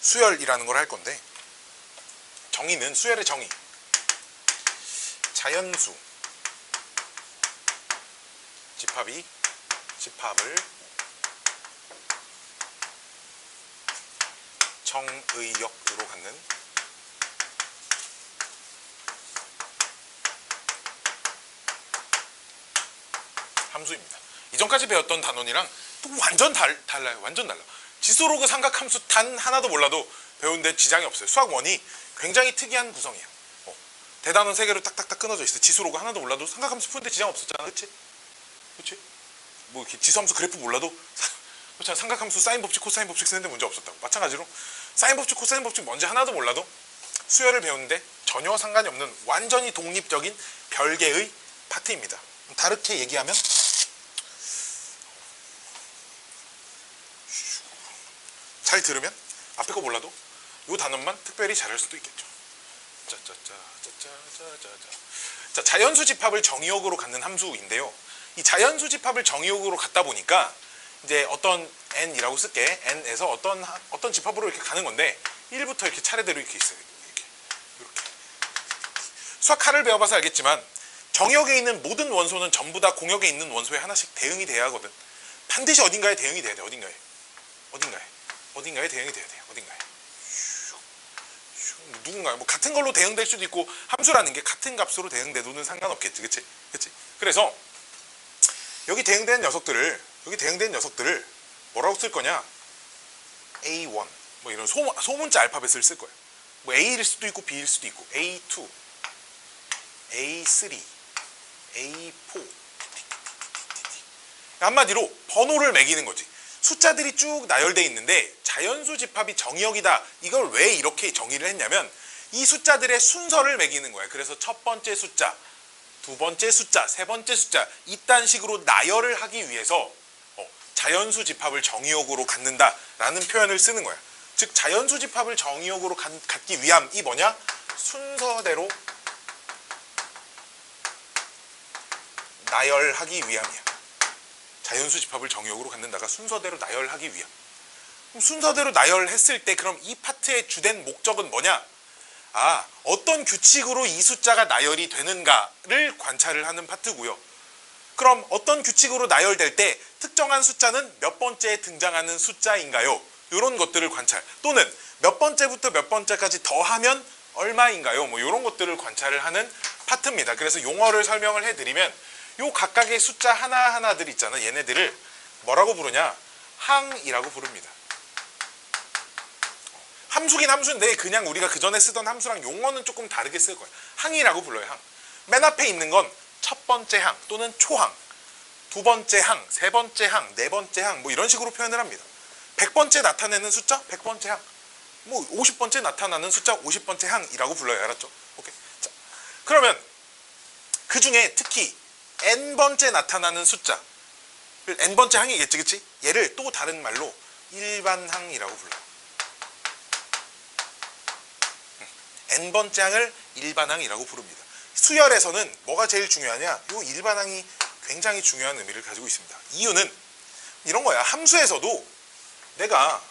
수열이라는 걸 할 건데, 정의는 수열의 정의. 자연수 집합을 정의역으로 갖는 함수입니다. 이전까지 배웠던 단원이랑 또 완전 달라요. 완전 달라. 지수로그 삼각함수 단 하나도 몰라도 배우는데 지장이 없어요. 수학 원이 굉장히 특이한 구성이에요. 대단원 3개로 딱딱딱 끊어져 있어. 지수로그 하나도 몰라도 삼각함수 푸는데 지장 없었잖아. 그치? 그치? 뭐 이렇게 지수함수 그래프 몰라도 그렇잖아. 삼각함수 사인 법칙, 코사인 법칙 쓰는데 문제 없었다고. 마찬가지로 사인 법칙, 코사인 법칙 뭔지 하나도 몰라도 수열을 배우는데 전혀 상관이 없는 완전히 독립적인 별개의 파트입니다. 다르게 얘기하면 잘 들으면 앞에 거 몰라도 이 단원만 특별히 잘할 수도 있겠죠. 자, 자연수 집합을 정의역으로 갖는 함수인데요. 이 자연수 집합을 정의역으로 갖다 보니까 이제 어떤 n이라고 쓸게. n에서 어떤 집합으로 이렇게 가는 건데 1부터 이렇게 차례대로 이렇게 있어요. 이렇게. 수학 하를 배워봐서 알겠지만 정역에 있는 모든 원소는 전부 다 공역에 있는 원소에 하나씩 대응이 돼야 하거든. 반드시 어딘가에 대응이 돼야 돼. 어딘가에 대응이 돼야 돼. 어딘가에. 누군가요? 뭐 같은 걸로 대응될 수도 있고, 함수라는 게 같은 값으로 대응돼도는 상관없겠지. 그치? 그래서 여기 대응되는 녀석들을 뭐라고 쓸 거냐? A1 뭐 이런 소문자 알파벳을 쓸 거예요. 뭐 A일 수도 있고 B일 수도 있고 A2, A3, A4. 한마디로 번호를 매기는 거지. 숫자들이 쭉 나열돼 있는데 자연수 집합이 정의역이다. 이걸 왜 이렇게 정의를 했냐면 이 숫자들의 순서를 매기는 거야. 그래서 첫 번째 숫자, 두 번째 숫자, 세 번째 숫자 이딴 식으로 나열을 하기 위해서 자연수 집합을 정의역으로 갖는다라는 표현을 쓰는 거야. 즉 자연수 집합을 정의역으로 갖기 위함이 뭐냐? 순서대로 나열하기 위함이야. 자연수 집합을 정의역으로 갖는다가 순서대로 나열하기 위함. 그럼 순서대로 나열했을 때 그럼 이 파트의 주된 목적은 뭐냐? 어떤 규칙으로 이 숫자가 나열이 되는가를 관찰을 하는 파트고요. 그럼 어떤 규칙으로 나열될 때 특정한 숫자는 몇 번째에 등장하는 숫자인가요? 이런 것들을 관찰. 또는 몇 번째부터 몇 번째까지 더하면 얼마인가요? 뭐 이런 것들을 관찰을 하는 파트입니다. 그래서 용어를 설명을 해드리면 요 각각의 숫자 하나하나들 있잖아. 얘네들을 뭐라고 부르냐? 항이라고 부릅니다. 함수긴 함수인데 그냥 우리가 그 전에 쓰던 함수랑 용어는 조금 다르게 쓸 거예요. 항이라고 불러요. 항. 맨 앞에 있는 건 첫 번째 항 또는 초항, 두 번째 항, 세 번째 항, 네 번째 항 뭐 이런 식으로 표현을 합니다. 100번째 나타내는 숫자 100번째 항, 뭐 50번째 나타나는 숫자 50번째 항이라고 불러요. 알았죠? 오케이. 자, 그러면 그 중에 특히 n번째 나타나는 숫자, n번째 항이겠지, 그치? 얘를 또 다른 말로 일반항이라고 불러요. n번째 항을 일반항이라고 부릅니다. 수열에서는 뭐가 제일 중요하냐? 요 일반항이 굉장히 중요한 의미를 가지고 있습니다. 이유는 이런 거야. 함수에서도 내가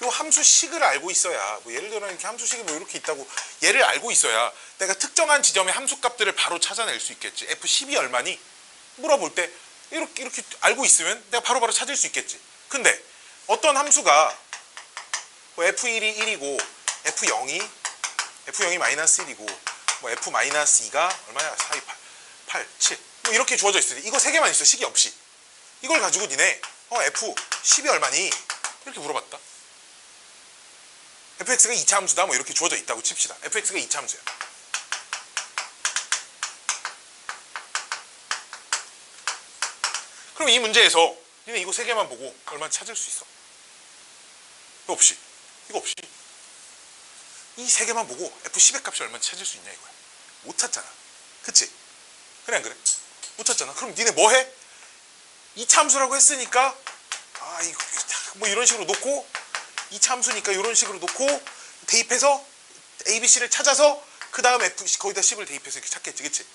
요 함수식을 알고 있어야, 뭐 예를 들어 이렇게 함수식이 뭐 이렇게 있다고 얘를 알고 있어야 내가 특정한 지점의 함수값들을 바로 찾아낼 수 있겠지. F10이 얼마니? 물어볼 때 이렇게 알고 있으면 내가 바로바로 찾을 수 있겠지. 근데 어떤 함수가 뭐 F1이 1이고 F0이 마이너스 1이고 뭐 F-2가 얼마야? 4, 2, 8, 7 뭐 이렇게 주어져 있을 때 이거 3개만 있어. 식이 없이. 이걸 가지고 니네 F10이 얼마니? 이렇게 물어봤다. fx가 2차 함수다 뭐 이렇게 주어져 있다고 칩시다. fx가 2차 함수야. 그럼 이 문제에서 니네 이거 3개만 보고 얼마 찾을 수 있어? 이거 없이 이 3개만 보고 F10의 값이 얼마나 찾을 수 있냐 이거야. 못 찾잖아. 그치? 그래 안 그래? 못 찾잖아. 그럼 니네 뭐 해? 2차 함수라고 했으니까 이거 뭐 이런 식으로 놓고 2차 함수니까 이런 식으로 놓고 대입해서 ABC를 찾아서 그 다음 거기다 10을 대입해서 이렇게 찾겠지. 그치?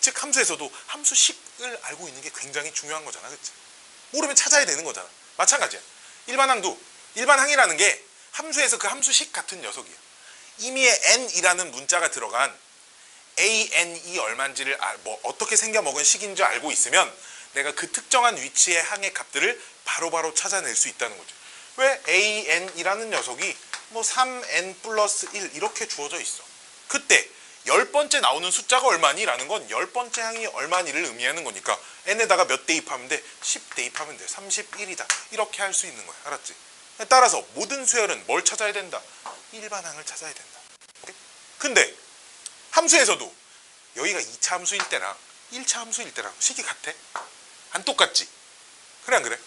즉 함수에서도 함수식을 알고 있는 게 굉장히 중요한 거잖아. 그치? 모르면 찾아야 되는 거잖아. 마찬가지야. 일반항도 일반항이라는 게 함수에서 그 함수식 같은 녀석이야. 이미의 n이라는 문자가 들어간 an이 얼마인지를 어떻게 생겨먹은 식인 줄 알고 있으면 내가 그 특정한 위치의 항의 값들을 바로바로 찾아낼 수 있다는 거죠. 왜 an이라는 녀석이 뭐 3n 플러스 1 이렇게 주어져 있어. 그때 10번째 나오는 숫자가 얼마니? 라는 건 10번째 항이 얼마니를 의미하는 거니까 n에다가 몇 대입하면 돼? 10 대입하면 돼. 31이다. 이렇게 할 수 있는 거야. 알았지? 따라서 모든 수열은 뭘 찾아야 된다? 일반항을 찾아야 된다. 근데 함수에서도 여기가 2차 함수일 때랑 1차 함수일 때랑 식이 같아? 안 똑같지? 그래 안 그래?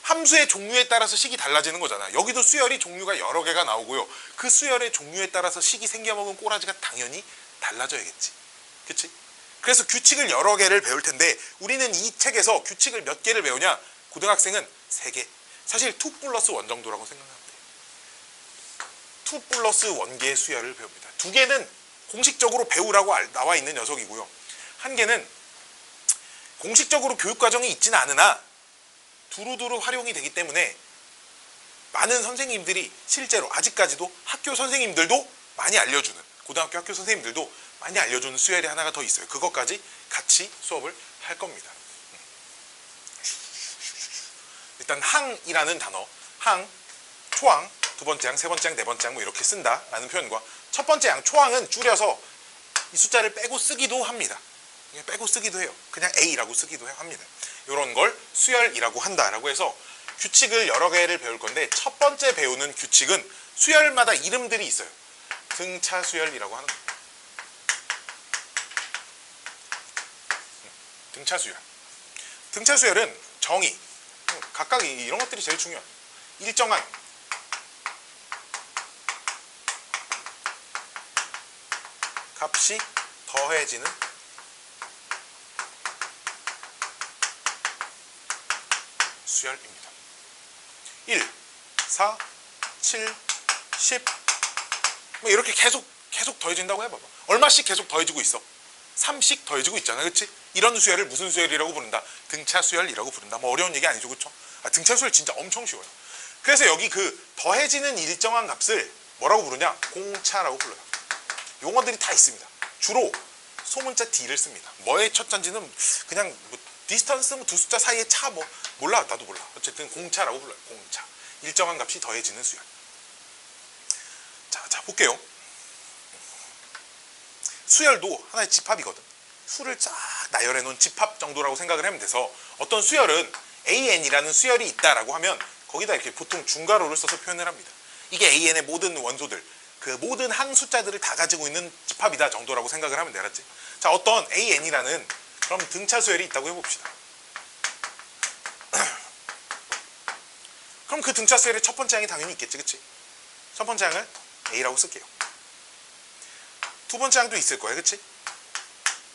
함수의 종류에 따라서 식이 달라지는 거잖아. 여기도 수열이 종류가 여러 개가 나오고요. 그 수열의 종류에 따라서 식이 생겨먹은 꼬라지가 당연히 달라져야겠지. 그치? 그래서 규칙을 여러 개를 배울 텐데 우리는 이 책에서 규칙을 몇 개를 배우냐? 고등학생은 3개. 사실 2 플러스 1 정도라고 생각하면 돼. 2 플러스 1개의 수열을 배웁니다. 2개는 공식적으로 배우라고 나와 있는 녀석이고요. 1개는 공식적으로 교육과정이 있지는 않으나 두루두루 활용이 되기 때문에 많은 선생님들이 실제로 아직까지도 학교 선생님들도 많이 알려주는, 고등학교 학교 선생님들도 많이 알려주는 수열이 하나가 더 있어요. 그것까지 같이 수업을 할 겁니다. 일단 항이라는 단어, 항, 초항, 두 번째 항, 세 번째 항, 네 번째 항 뭐 이렇게 쓴다라는 표현과 첫 번째 항, 초항은 줄여서 이 숫자를 빼고 쓰기도 합니다. 빼고 쓰기도 해요. 그냥 A라고 쓰기도 합니다. 이런 걸 수열이라고 한다라고 해서 규칙을 여러 개를 배울 건데 첫 번째 배우는 규칙은 수열마다 이름들이 있어요. 등차 수열이라고 하는 거예요. 등차 수열. 등차 수열은 정의, 각각 이런 것들이 제일 중요해요. 일정한 값이 더해지는 수열입니다. 1, 4, 7, 10 뭐 이렇게 계속 더해진다고 해봐봐. 얼마씩 계속 더해지고 있어? 3씩 더해지고 있잖아. 그렇지? 이런 수열을 무슨 수열이라고 부른다? 등차 수열이라고 부른다. 뭐 어려운 얘기 아니죠. 그렇죠? 등차 수열 진짜 엄청 쉬워요. 그래서 여기 그 더해지는 일정한 값을 뭐라고 부르냐? 공차라고 불러요. 용어들이 다 있습니다. 주로 소문자 D를 씁니다. 뭐의 첫 잔지는 그냥 뭐 디스턴스 뭐 두 숫자 사이의 차 뭐 몰라. 나도 몰라. 어쨌든 공차라고 불러요. 공차. 일정한 값이 더해지는 수열. 자 볼게요. 수열도 하나의 집합이거든. 수를 쫙 나열해 놓은 집합 정도라고 생각을 하면 돼서 어떤 수열은 AN이라는 수열이 있다라고 하면 거기다 이렇게 보통 중괄호를 써서 표현을 합니다. 이게 AN의 모든 원소들, 그 모든 항 숫자들을 다 가지고 있는 집합이다 정도라고 생각을 하면 돼. 알았지? 자, 어떤 AN이라는 그럼 등차 수열이 있다고 해봅시다. 그럼 그 등차 수열의 첫 번째 항이 당연히 있겠지, 그치? 첫 번째 항을 A라고 쓸게요. 두 번째 항도 있을 거야, 그치?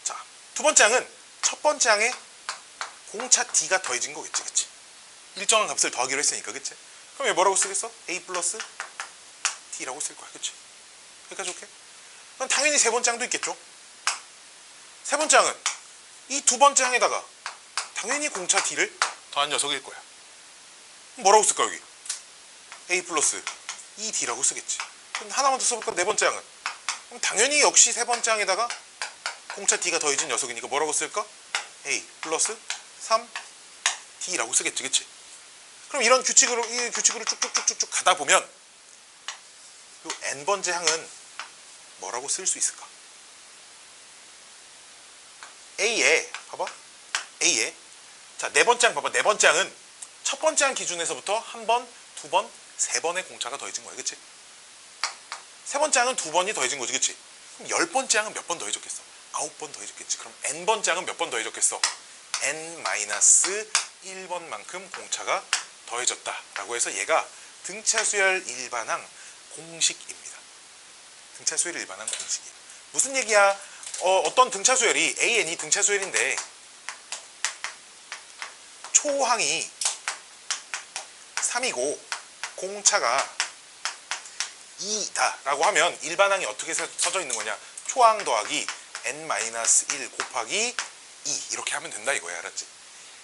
자, 두 번째 항은 첫 번째 항에 공차 D가 더해진 거겠지, 그치? 일정한 값을 더하기로 했으니까, 그치? 그럼 얘 뭐라고 쓰겠어? A 플러스 D라고 쓸 거야, 그치? 여기까지 오케이? 그럼 당연히 세 번째 항도 있겠죠? 세 번째 항은 이 두 번째 항에다가 당연히 공차 D를 더한 녀석일 거야. 그럼 뭐라고 쓸까, 여기? A 플러스 ED라고 쓰겠지. 그럼 하나만 더 써볼까? 네 번째 항은? 그럼 당연히 역시 세 번째 항에다가 공차 D가 더해진 녀석이니까 뭐라고 쓸까? A 플러스 3D라고 쓰겠지, 그치? 그럼 이런 규칙으로, 이 규칙으로 쭉쭉쭉쭉 가다 보면 요 n번째 항은 뭐라고 쓸 수 있을까? A에, 봐봐. A에. 자, 네 번째 항 봐봐. 네 번째 항은 첫 번째 항 기준에서부터 한 번, 두 번, 세 번의 공차가 더해진 거야, 그치? 세 번째 항은 두 번이 더해진 거지, 그치? 그럼 열 번째 항은 몇 번 더해졌겠어? 9번 더해졌겠지. 그럼 n번째 항은 몇 번 더해졌겠어? n-1번만큼 공차가 더해졌다라고 해서 얘가 등차수열 일반항 공식입니다. 등차수열 일반항 공식이야. 무슨 얘기야? 어떤 등차수열이 AN이 등차수열인데 초항이 3이고 공차가 2다 라고 하면 일반항이 어떻게 써져 있는 거냐? 초항 더하기 n-1 곱하기 2 이렇게 하면 된다 이거야. 알았지?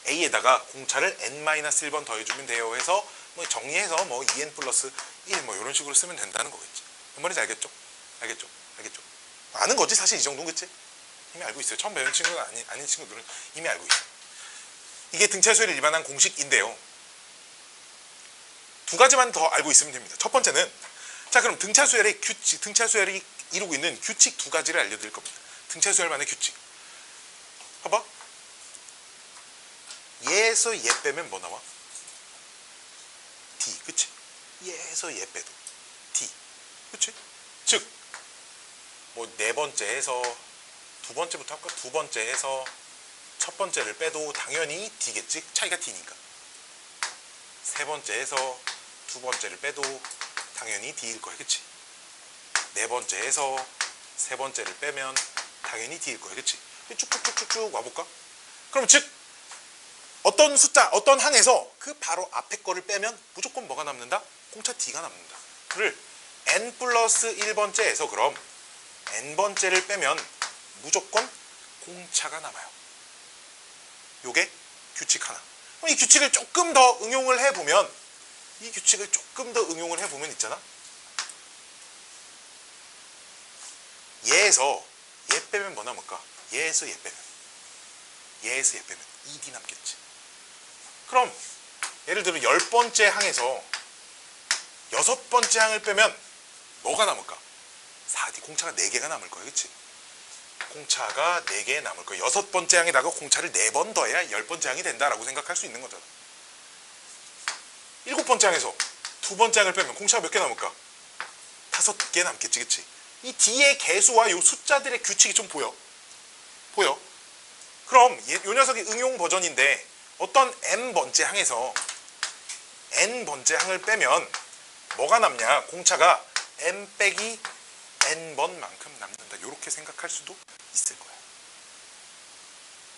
A에다가 공차를 n-1번 더해주면 돼요 해서 뭐 정리해서 뭐 2n 플러스 1 뭐 이런 식으로 쓰면 된다는 거겠지. 뭔 말인지 알겠죠? 알겠죠? 알겠죠? 아는 거지 사실 이 정도는. 그치? 이미 알고 있어요. 처음 배운 친구가 아닌 친구들은 이미 알고 있어요. 이게 등차수열의 일반항 공식인데요. 두 가지만 더 알고 있으면 됩니다. 첫 번째는, 자 그럼 등차수열의 규칙, 등차수열이 이루고 있는 규칙 두 가지를 알려드릴 겁니다. 등차수열만의 규칙. 봐봐. 얘에서 얘 빼면 뭐 나와? D. 그치? 얘에서 얘 빼도 D. 그치? 즉, 뭐 네 번째에서 두 번째부터 할까? 두 번째에서 첫 번째를 빼도 당연히 D겠지? 차이가 D니까. 세 번째에서 두 번째를 빼도 당연히 D일 거야. 그치? 네 번째에서 세 번째를 빼면 당연히 D일 거야. 그치? 쭉쭉쭉쭉 와볼까? 그럼 즉, 어떤 숫자, 어떤 항에서 그 바로 앞에 거를 빼면 무조건 뭐가 남는다? 공차 D가 남는다. 를 n 플러스 1번째에서 그럼 n번째를 빼면 무조건 공차가 남아요. 요게 규칙 하나. 그럼 이 규칙을 조금 더 응용을 해보면, 이 규칙을 조금 더 응용을 해보면 있잖아. 얘에서 얘 빼면 뭐 남을까? 얘에서 얘 빼면, 얘에서 얘 빼면 2D 남겠지. 그럼 예를 들어 10번째 항에서 6번째 항을 빼면 뭐가 남을까? 4D, 공차가 4개가 남을 거야. 그치? 공차가 4개 남을 거야. 6번째 항에다가 공차를 4번 더해야 10번째 항이 된다라고 생각할 수 있는 거잖아. 7번째 항에서 2번째 항을 빼면 공차가 몇 개 남을까? 5개 남겠지. 그치? 이 D의 개수와 요 숫자들의 규칙이 좀 보여. 보여? 그럼 요 녀석이 응용 버전인데, 어떤 n번째 항에서 n번째 항을 빼면 뭐가 남냐? 공차가 n 빼기 n번만큼 남는다. 이렇게 생각할 수도 있을 거야.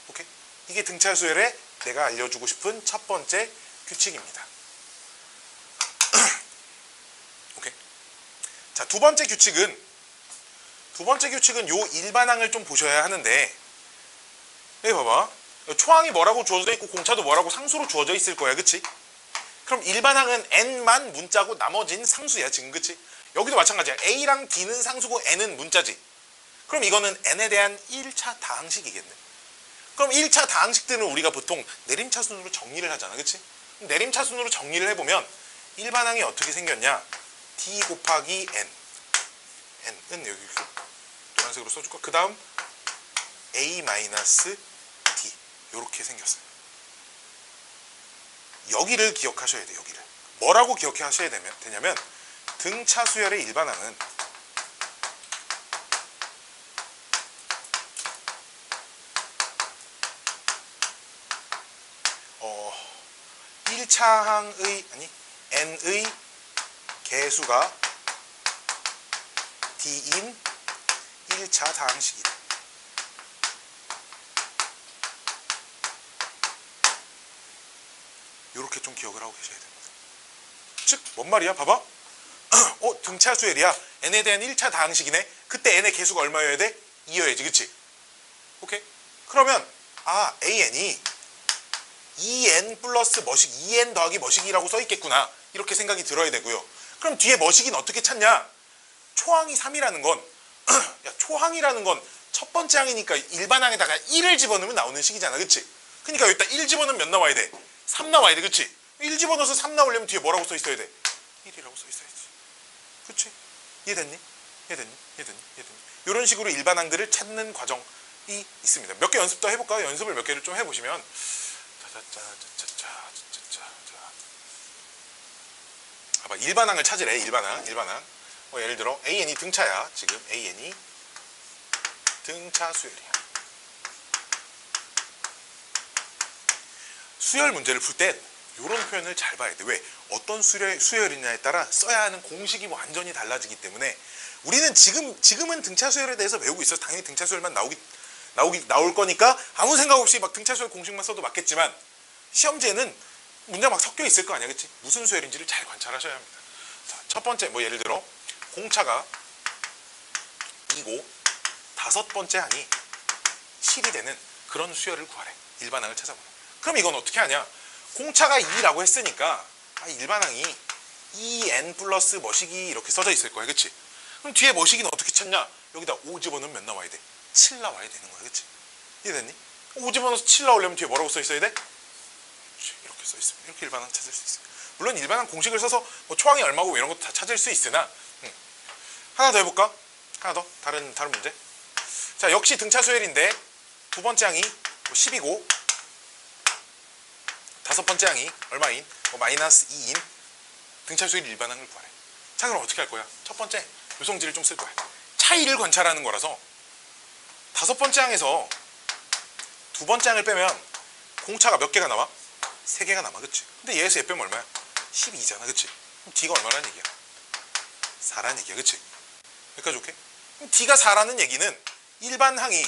오케이? 이게 등차수열의 내가 알려주고 싶은 첫 번째 규칙입니다. 오케이? 자, 두 번째 규칙은 요 일반항을 좀 보셔야 하는데, 여기 봐봐. 초항이 뭐라고 주어져 있고 공차도 뭐라고 상수로 주어져 있을 거야. 그치? 그럼 일반항은 n만 문자고 나머지는 상수야. 지금. 그치? 여기도 마찬가지야. a랑 d는 상수고 n은 문자지. 그럼 이거는 n에 대한 1차 다항식이겠네. 그럼 1차 다항식들은 우리가 보통 내림차순으로 정리를 하잖아. 그치? 내림차순으로 정리를 해보면 일반항이 어떻게 생겼냐? d 곱하기 n은 여기 노란색으로 써줄까? 그 다음 a 마이너스 d 이렇게 생겼어요. 여기를 기억하셔야 돼요. 여기를. 뭐라고 기억하셔야 되냐면, 등차수열의 일반항은 1차항의 n의 개수가 d인 1차 다항식이다. 이렇게 좀 기억을 하고 계셔야 됩니다. 즉, 뭔 말이야? 봐봐. 등차수열이야. n에 대한 1차 다항식이네. 그때 n의 개수가 얼마여야 돼? 2여야지. 그치? 오케이? 그러면 an이 2n 플러스 뭐식, 2n 더하기 뭐식이라고 써있겠구나. 이렇게 생각이 들어야 되고요. 그럼 뒤에 뭐식은 어떻게 찾냐? 초항이 3이라는 건 야, 초항이라는 건 첫 번째 항이니까 일반항에다가 1을 집어넣으면 나오는 식이잖아. 그치? 그러니까 여기다 1 집어넣으면 몇 나와야 돼? 3 나와야 돼. 그치? 1 집어넣어서 3 나오려면 뒤에 뭐라고 써 있어야 돼? 1이라고 써 있어야지. 그치? 이해됐니? 이런 식으로 일반항들을 찾는 과정이 있습니다. 몇 개 연습 더 해볼까요? 연습을 몇 개를 좀 해보시면, 봐봐. 일반항을 찾으래. 일반항. 예를 들어 an이 등차야. 지금 an이 등차 수열이야. 수열 문제를 풀 때 이런 표현을 잘 봐야 돼. 왜? 어떤 수열이냐에 따라 써야 하는 공식이 완전히 달라지기 때문에, 우리는 지금은 등차 수열에 대해서 배우고 있어서 당연히 등차 수열만 나올 거니까 아무 생각 없이 막 등차 수열 공식만 써도 맞겠지만, 시험지에는 문제가 막 섞여 있을 거 아니야. 그치? 무슨 수열인지를 잘 관찰하셔야 합니다. 자, 첫 번째, 뭐 예를 들어 공차가 2고 5번째 항이 7이 되는 그런 수열을 구하래. 일반항을 찾아보래. 그럼 이건 어떻게 하냐? 공차가 2라고 했으니까 일반항이 2n 플러스 뭐시기 이렇게 써져 있을 거야. 그치? 그럼 뒤에 뭐시기는 어떻게 찾냐? 여기다 5 집어넣으면 몇 나와야 돼? 7 나와야 되는 거야. 그치? 이해됐니? 5 집어넣어서 7 나오려면 뒤에 뭐라고 써 있어야 돼? 이렇게 써 있으면 이렇게 일반항 찾을 수 있어요. 물론 일반항 공식을 써서 뭐 초항이 얼마고 이런 것도 다 찾을 수 있으나 하나 더 해볼까? 하나 더 다른 문제. 자, 역시 등차 수열인데 두 번째 항이 뭐 10이고 다섯 번째 항이 얼마인? 뭐 마이너스 2인 등차 수열 일반항을 구하래. 자, 그럼 어떻게 할 거야? 첫 번째 요성질을 좀 쓸 거야. 차이를 관찰하는 거라서 다섯 번째 항에서 두 번째 항을 빼면 공차가 몇 개가 남아? 3개가 남아. 그치? 근데 얘에서 얘 빼면 얼마야? 12잖아. 그치? 그럼 D가 얼마라는 얘기야? 4라는 얘기야. 그치? 여기까지 오케이? 그럼 D가 4라는 얘기는 일반 항이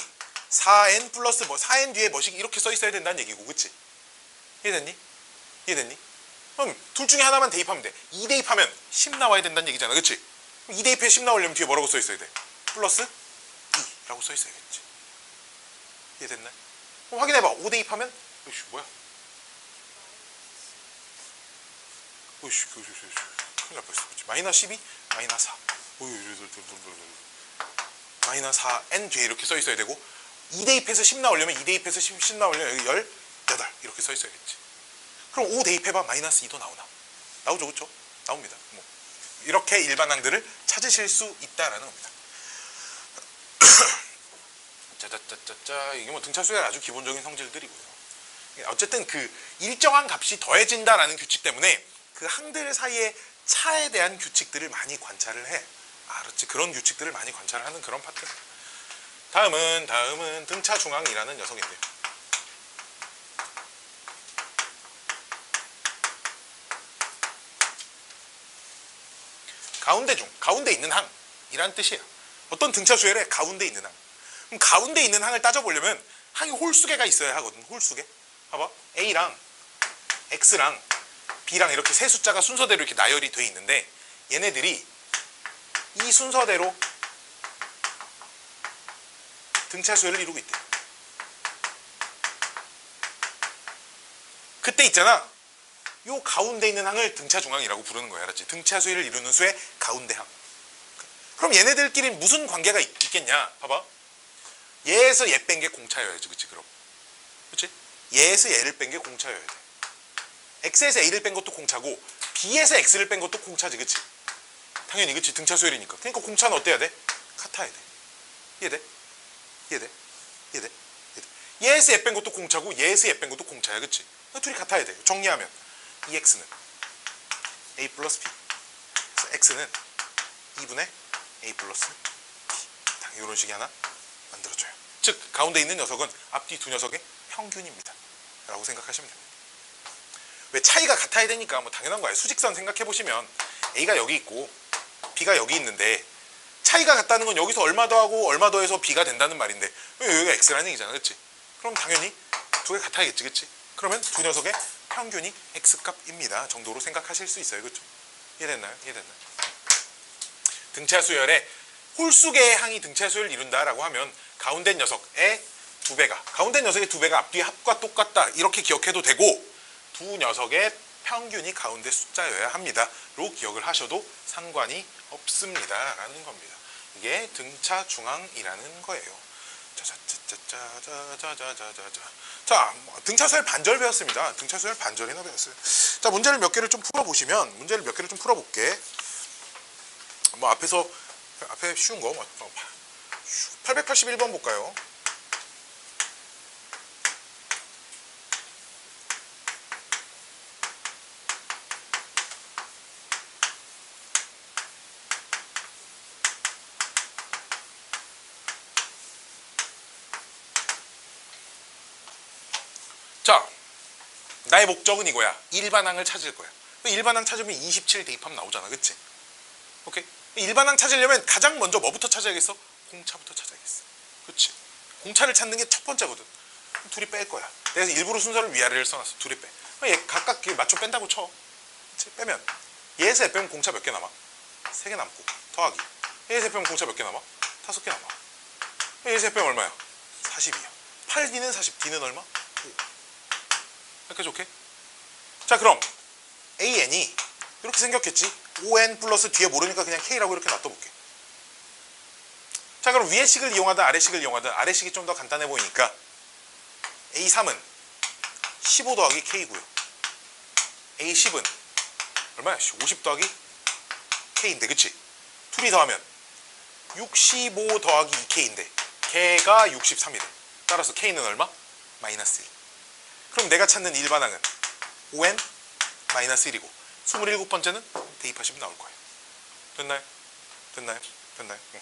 4n 플러스 뭐 4n 뒤에 뭐식 이렇게 써 있어야 된다는 얘기고. 그치? 이해됐니? 이해됐니? 그럼 둘 중에 하나만 대입하면 돼. 2 대입하면 10 나와야 된다는 얘기잖아. 그치? 2 대입해 10 나오려면 뒤에 뭐라고 써 있어야 돼? 플러스 2라고 써 있어야겠지. 이해됐나? 그럼 확인해봐. 5 대입하면 어이씨 뭐야? 어이씨 큰일 날 뻔했어. 마이너스 12, 마이너스 4. 마이너스 4n 뒤에 이렇게 써 있어야 되고 2 대입해서 10 나오려면 2 대입해서 10 나오려면 여기 18 이렇게 써 있어야겠지. 그럼 5 대입해봐. 마이너스 2도 나오나? 나오죠. 그쵸? 나옵니다. 뭐 이렇게 일반항들을 찾으실 수 있다라는 겁니다. 짜자짜짜짜 이게 뭐 등차 수열 아주 기본적인 성질들이고요. 어쨌든 그 일정한 값이 더해진다라는 규칙 때문에 그 항들 사이의 차에 대한 규칙들을 많이 관찰을 해. 알았지? 그런 규칙들을 많이 관찰을 하는 그런 파트. 다음은 등차 중항이라는 녀석인데요. 가운데 있는 항이라는 뜻이에요. 어떤 등차 수열에 가운데 있는 항. 그럼 가운데 있는 항을 따져보려면 항이 홀수개가 있어야 하거든. 홀수개. 봐봐. A랑 X랑 B랑 이렇게 세 숫자가 순서대로 이렇게 나열이 돼 있는데 얘네들이 이 순서대로 등차 수열을 이루고 있대. 그때 있잖아. 요 가운데 있는 항을 등차 중항이라고 부르는 거야. 알았지? 등차 수열을 이루는 수의 가운데 항. 그럼 얘네들끼리 무슨 관계가 있겠냐? 봐봐. 얘에서 얘 뺀 게 공차여야지. 그치? 그럼. 그치? 얘에서 얘를 뺀 게 공차여야 돼. X에서 A를 뺀 것도 공차고 B에서 X를 뺀 것도 공차지. 그치? 당연히. 그치? 등차 수열이니까. 그러니까 공차는 어때야 돼? 같아야 돼. 이해돼? 이해돼? 이해돼? 이해돼? 얘에서 얘 뺀 것도 공차고 얘에서 얘 뺀 것도 공차야. 그치? 둘이 같아야 돼. 정리하면 이 X는 A 플러스 B, 그래서 X는 2분의 A 플러스 B. 이런 식이 하나 만들어줘요. 즉 가운데 있는 녀석은 앞뒤 두 녀석의 평균입니다 라고 생각하시면 됩니다. 왜 차이가 같아야 되니까 뭐 당연한 거예요. 수직선 생각해 보시면 A가 여기 있고 B가 여기 있는데 차이가 같다는 건 여기서 얼마 더하고 얼마 더해서 B가 된다는 말인데 여기가 X라는 얘기잖아. 그치? 그럼 당연히 두 개 같아야겠지. 그치? 그러면 두 녀석의 평균이 X값입니다 정도로 생각하실 수 있어요. 그렇죠? 이해됐나요? 이해됐나요? 등차 수열에 홀수개의 항이 등차 수열을 이룬다라고 하면 가운데 녀석의 두 배가 앞뒤 합과 똑같다 이렇게 기억해도 되고 두 녀석의 평균이 가운데 숫자여야 합니다 로 기억을 하셔도 상관이 없습니다 라는 겁니다. 이게 등차 중항이라는 거예요. 자, 등차 수열 반절 배웠습니다. 등차 수열 반절이나 배웠어요. 자, 문제를 몇 개를 좀 풀어보시면 문제를 몇 개를 좀 풀어볼게. 뭐 앞에 쉬운 거 881번 볼까요? 자, 나의 목적은 이거야. 일반항을 찾을 거야. 일반항 찾으면 27 대입하면 나오잖아. 그치? 오케이? 일반항 찾으려면 가장 먼저 뭐부터 찾아야겠어? 공차부터 찾아야겠어. 그치? 공차를 찾는 게 첫 번째거든. 둘이 뺄 거야. 내가 일부러 순서를 위아래를 써놨어. 둘이 빼. 얘 각각 맞춰 뺀다고 쳐. 그치? 빼면 얘에서 얘 빼면 공차 몇 개 남아? 3개 남고 더하기 얘에서 얘 빼면 공차 몇 개 남아? 5개 남아. 얘에서 얘 빼면 얼마야? 40이야. 8D는 40, D는 얼마? 5. 여기까지 오케이? 자, 그럼 AN이 이렇게 생겼겠지. ON 플러스 뒤에 모르니까 그냥 K라고 이렇게 놔둬볼게. 자, 그럼 위의 식을 이용하든 아래식을 이용하든 아래식이 좀 더 간단해 보이니까 A3은 15 더하기 K고요. A10은 얼마야? 50 더하기 K인데, 그치? 둘이 더하면 65 더하기 2K인데 걔가 63이래. 따라서 K는 얼마? 마이너스 1. 그럼 내가 찾는 일반항은 ON 마이너스 1이고 27번째는 대입하시면 나올 거예요. 됐나요? 됐나요? 됐나요? 응.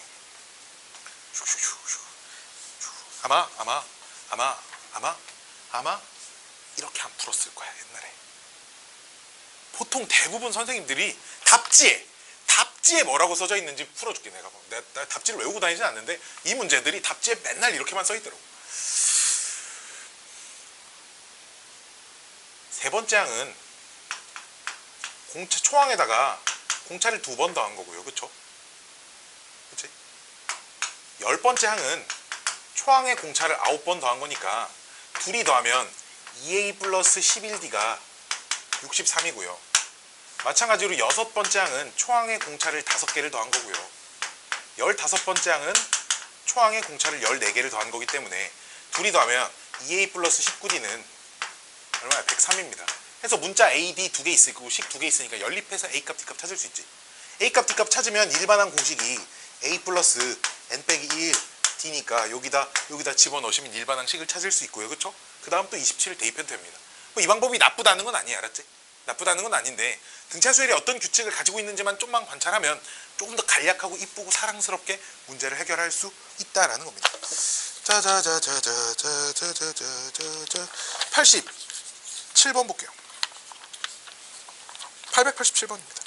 아마 이렇게 안 풀었을 거야, 옛날에. 보통 대부분 선생님들이 답지에 뭐라고 써져 있는지 풀어줄게. 내가 답지를 외우고 다니진 않는데 이 문제들이 답지에 맨날 이렇게만 써 있더라고. 세 번째 항은 초항에다가 공차를 2번 더한 거고요. 그쵸? 그치? 10번째 항은 초항에 공차를 9번 더한 거니까 둘이 더하면 2A 플러스 11D가 63이고요. 마찬가지로 6번째 항은 초항에 공차를 5개를 더한 거고요. 15번째 항은 초항에 공차를 14개를 더한 거기 때문에 둘이 더하면 2A 플러스 19D는 얼마야? 103입니다. 해서 문자 A, D 2개 있고 식 2개 있으니까 연립해서 A값, D값 찾을 수 있지. A값, D값 찾으면 일반항 공식이 A 플러스 N 빼기 1 D니까 여기다 집어넣으시면 일반항 식을 찾을 수 있고요. 그쵸? 그 다음 또 27을 대입해도 됩니다. 이 방법이 나쁘다는 건 아니야. 알았지? 나쁘다는 건 아닌데 등차수열이 어떤 규칙을 가지고 있는지만 좀만 관찰하면 조금 더 간략하고 이쁘고 사랑스럽게 문제를 해결할 수 있다라는 겁니다. 87번 볼게요. 887번입니다.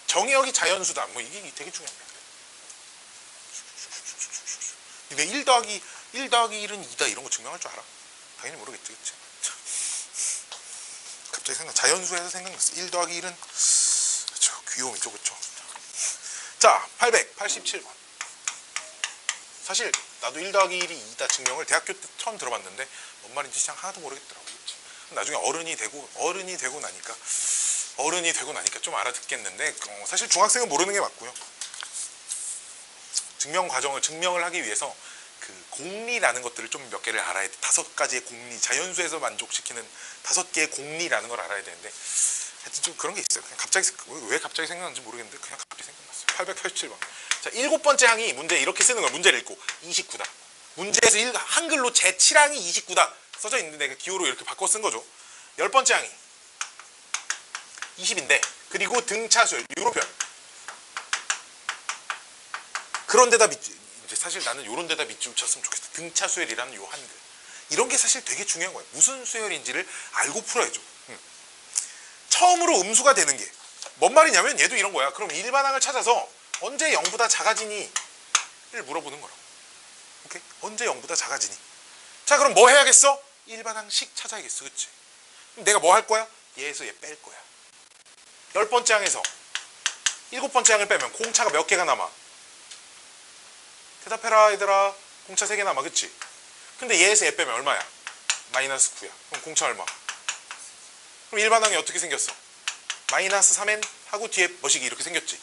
정의역이 자연수다. 뭐 이게 되게 중요합니다. 왜 1 더하기 1은 2다 이런 거 증명할 줄 알아? 당연히 모르겠지. 그치? 갑자기 자연수에서 생각났어. 1 더하기 1은 그쵸, 귀요미죠. 그쵸? 자, 887번. 사실 나도 1 더하기 1이 2다 증명을 대학교 때 처음 들어봤는데 뭔 말인지 그냥 하나도 모르겠더라고. 그치? 나중에 어른이 되고 나니까 좀 알아듣겠는데 사실 중학생은 모르는 게 맞고요. 증명을 하기 위해서 그 공리라는 것들을 좀 몇 개를 알아야 돼. 5가지의 공리, 자연수에서 만족시키는 5개의 공리라는 걸 알아야 되는데 하여튼 좀 그런 게 있어요. 그냥 왜 갑자기 생각났는지 모르겠는데 그냥 갑자기 생각났어요. 887번. 자, 7번째 항이 문제 이렇게 쓰는 거야. 문제를 읽고 29다. 문제에서 한글로 제7항이 29다 써져 있는데 내가 기호로 이렇게 바꿔 쓴 거죠. 10번째 항이 20인데 그리고 등차수열 유로편. 그런 데다 이제 사실 나는 이런 데다 밑줄 쳤으면 좋겠어. 등차수열이라는 요 한글. 이런 게 사실 되게 중요한 거예요. 무슨 수열인지를 알고 풀어야죠. 처음으로 음수가 되는 게 뭔 말이냐면 얘도 이런 거야. 그럼 일반항을 찾아서 언제 0보다 작아지니? 를 물어보는 거라고. 오케이? 언제 0보다 작아지니? 자, 그럼 뭐 해야겠어? 일반항식 찾아야겠어. 그치? 그럼 내가 뭐 할 거야? 얘에서 얘 뺄 거야. 10번째 항에서 7번째 항을 빼면 공차가 몇 개가 남아? 대답해라 얘들아. 공차 3개 남아. 그치? 근데 얘에서 얘 빼면 얼마야? 마이너스 9야. 그럼 공차 얼마? 그럼 일반항이 어떻게 생겼어? 마이너스 3n 하고 뒤에 뭐식이 이렇게 생겼지.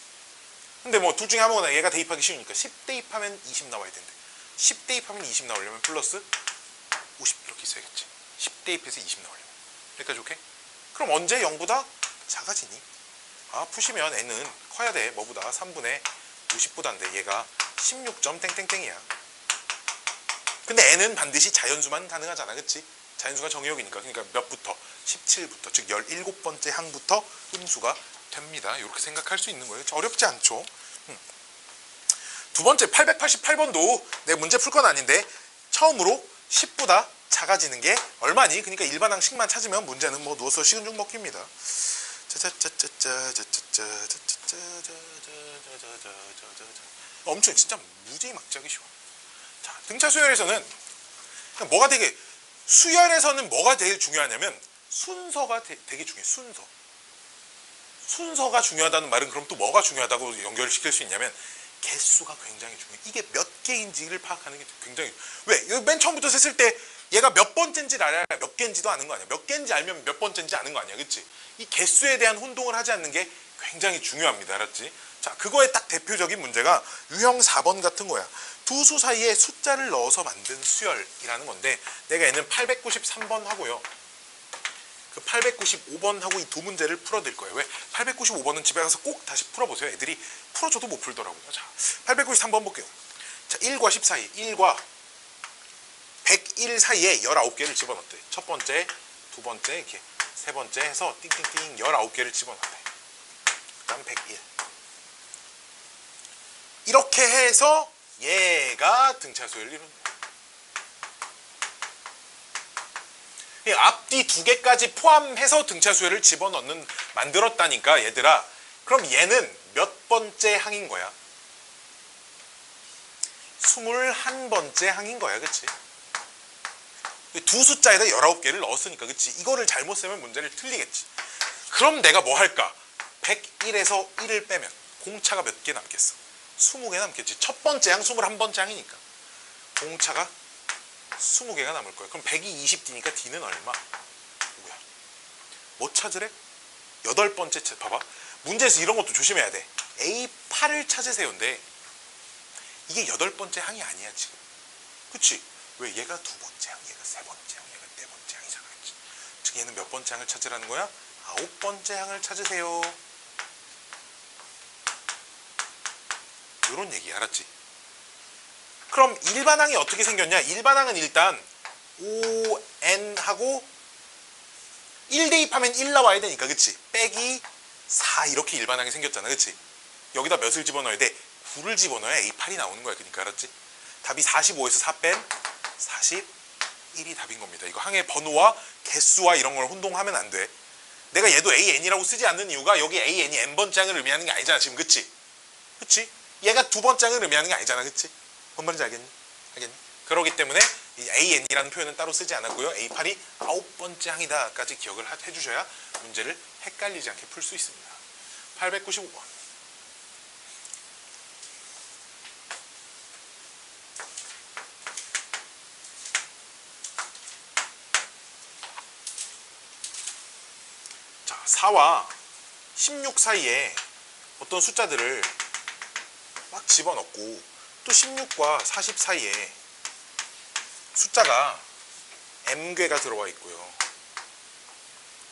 근데 뭐 둘 중에 아무거나 얘가 대입하기 쉬우니까 10 대입하면 20 나와야 된대. 10 대입하면 20 나오려면 플러스 50 이렇게 있어야겠지. 10 대입해서 20 나오려면. 여기까지 오케이? 그럼 언제 0보다 작아지니? 푸시면 n은 커야 돼. 뭐보다? 3분의 50보다인데 얘가 16점 땡땡땡이야. 근데 n은 반드시 자연수만 가능하잖아. 그치? 자연수가 정의역이니까. 그러니까 몇부터? 17부터. 즉 17번째 항부터 음수가 됩니다. 이렇게 생각할 수 있는 거예요. 어렵지 않죠? 두 번째 888번도 내 문제 풀 건 아닌데 처음으로 10보다 작아지는 게 얼마니? 그러니까 일반항식만 찾으면 문제는 뭐 누워서 식은 죽 먹힙니다. 엄청 진짜 무지막지하게 쉬워. 자, 등차 수열에서는 뭐가 되게 수열에서는 뭐가 제일 중요하냐면 순서가 되게 중요해. 순서가 중요하다는 말은 그럼 또 뭐가 중요하다고 연결시킬 수 있냐면 개수가 굉장히 중요해. 이게 몇 개인지를 파악하는 게 굉장히 왜? 맨 처음부터 셌을 때 얘가 몇 번째인지를 알아야 몇 개인지도 아는 거 아니야. 몇 개인지 알면 몇 번째인지 아는 거 아니야. 그치? 이 개수에 대한 혼동을 하지 않는 게 굉장히 중요합니다. 알았지? 자, 그거의 딱 대표적인 문제가 유형 4번 같은 거야. 두 수 사이에 숫자를 넣어서 만든 수열이라는 건데 내가 얘는 893번 하고요. 그 895번 하고 이 두 문제를 풀어드릴 거예요. 왜? 895번은 집에 가서 꼭 다시 풀어보세요. 애들이 풀어줘도 못 풀더라고요. 자, 893번 볼게요. 자, 1과 10 사이, 1과 101 사이에 19개를 집어넣대. 첫 번째, 두 번째, 이렇게 세 번째 해서 띵띵띵 19개를 집어넣대. 그 다음 101. 이렇게 해서 얘가 등차수열을 이룬다. 앞뒤 두 개까지 포함해서 등차수열을 집어넣는 만들었다니까 얘들아. 그럼 얘는 몇 번째 항인 거야? 21번째 항인 거야. 그치? 두 숫자에다 19개를 넣었으니까. 그치? 이거를 잘못 쓰면 문제를 틀리겠지. 그럼 내가 뭐 할까? 101에서 1을 빼면 공차가 몇 개 남겠어? 20개 남겠지. 첫 번째 항 21번째 항이니까 공차가 20개가 남을 거야. 그럼 100이 20D니까 D는 얼마? 뭐야? 뭐 찾으래? 8번째 봐봐. 문제에서 이런 것도 조심해야 돼. A8을 찾으세요인데 이게 8번째 항이 아니야 지금. 그치? 왜? 얘가 두 번째 항, 얘가 세 번째 항, 얘가 네 번째 항이잖아. 그치? 즉 얘는 몇 번째 항을 찾으라는 거야? 9번째 항을 찾으세요. 이런 얘기 알았지? 그럼 일반항이 어떻게 생겼냐? 일반항은 일단 ON하고 1 대입하면 1 나와야 되니까. 그치? 빼기 4 이렇게 일반항이 생겼잖아. 그치? 여기다 몇을 집어넣어야 돼? 9를 집어넣어야 A8이 나오는 거야. 그러니까 알았지? 답이 45에서 4 뺀 41이 답인 겁니다. 이거 항의 번호와 개수와 이런 걸 혼동하면 안 돼. 내가 얘도 AN이라고 쓰지 않는 이유가 여기 AN이 N번째 항을 의미하는 게 아니잖아. 지금 그치? 그치? 얘가 두 번째 항을 의미하는 게 아니잖아. 그치? 뭔 말인지 알겠니? 알겠니? 그렇기 때문에 이 AN이라는 표현은 따로 쓰지 않았고요. A8이 9번째 항이다까지 기억을 해주셔야 문제를 헷갈리지 않게 풀 수 있습니다. 895번. 자, 4와 16 사이에 어떤 숫자들을 막 집어넣고 또 16과 40 사이에 숫자가 m개가 들어와 있고요.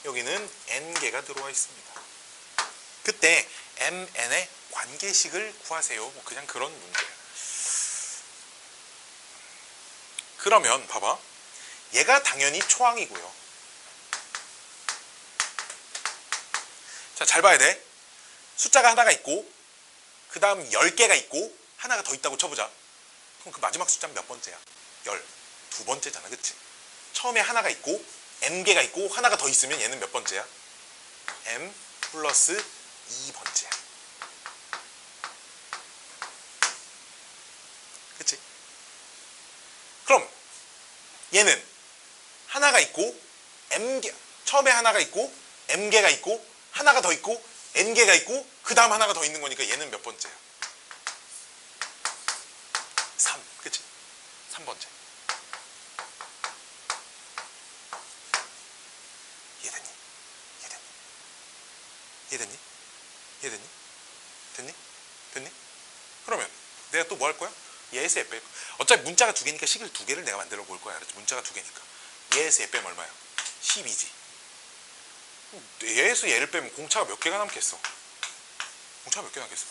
여기는 n개가 들어와 있습니다. 그때 mn의 관계식을 구하세요. 뭐 그냥 그런 문제예요. 그러면 봐봐. 얘가 당연히 초항이고요. 자, 잘 봐야 돼. 숫자가 하나가 있고 그 다음 10개가 있고 하나가 더 있다고 쳐보자. 그럼 그 마지막 숫자는 몇 번째야? 12번째잖아. 그치? 처음에 하나가 있고 m개가 있고 하나가 더 있으면 얘는 몇 번째야? m 플러스 2번째야. 그치? 그럼 얘는 하나가 있고 m개, 처음에 하나가 있고 m개가 있고 하나가 더 있고 n개가 있고 그 다음 하나가 더 있는 거니까 얘는 몇 번째야? 3. 그치? 3번째. 이해됐니? 이해됐니? 이해됐니? 이해됐니? 됐니? 됐니? 그러면 내가 또 뭐 할 거야? 얘에서 얘 빼. 어차피 문자가 두 개니까 식을 두 개를 내가 만들어 볼 거야. 알았지? 문자가 두 개니까. 얘에서 얘 빼면 얼마야? 12지. 얘에서 얘를 빼면 공차가 몇 개가 남겠어? 공차가 몇 개 남겠어?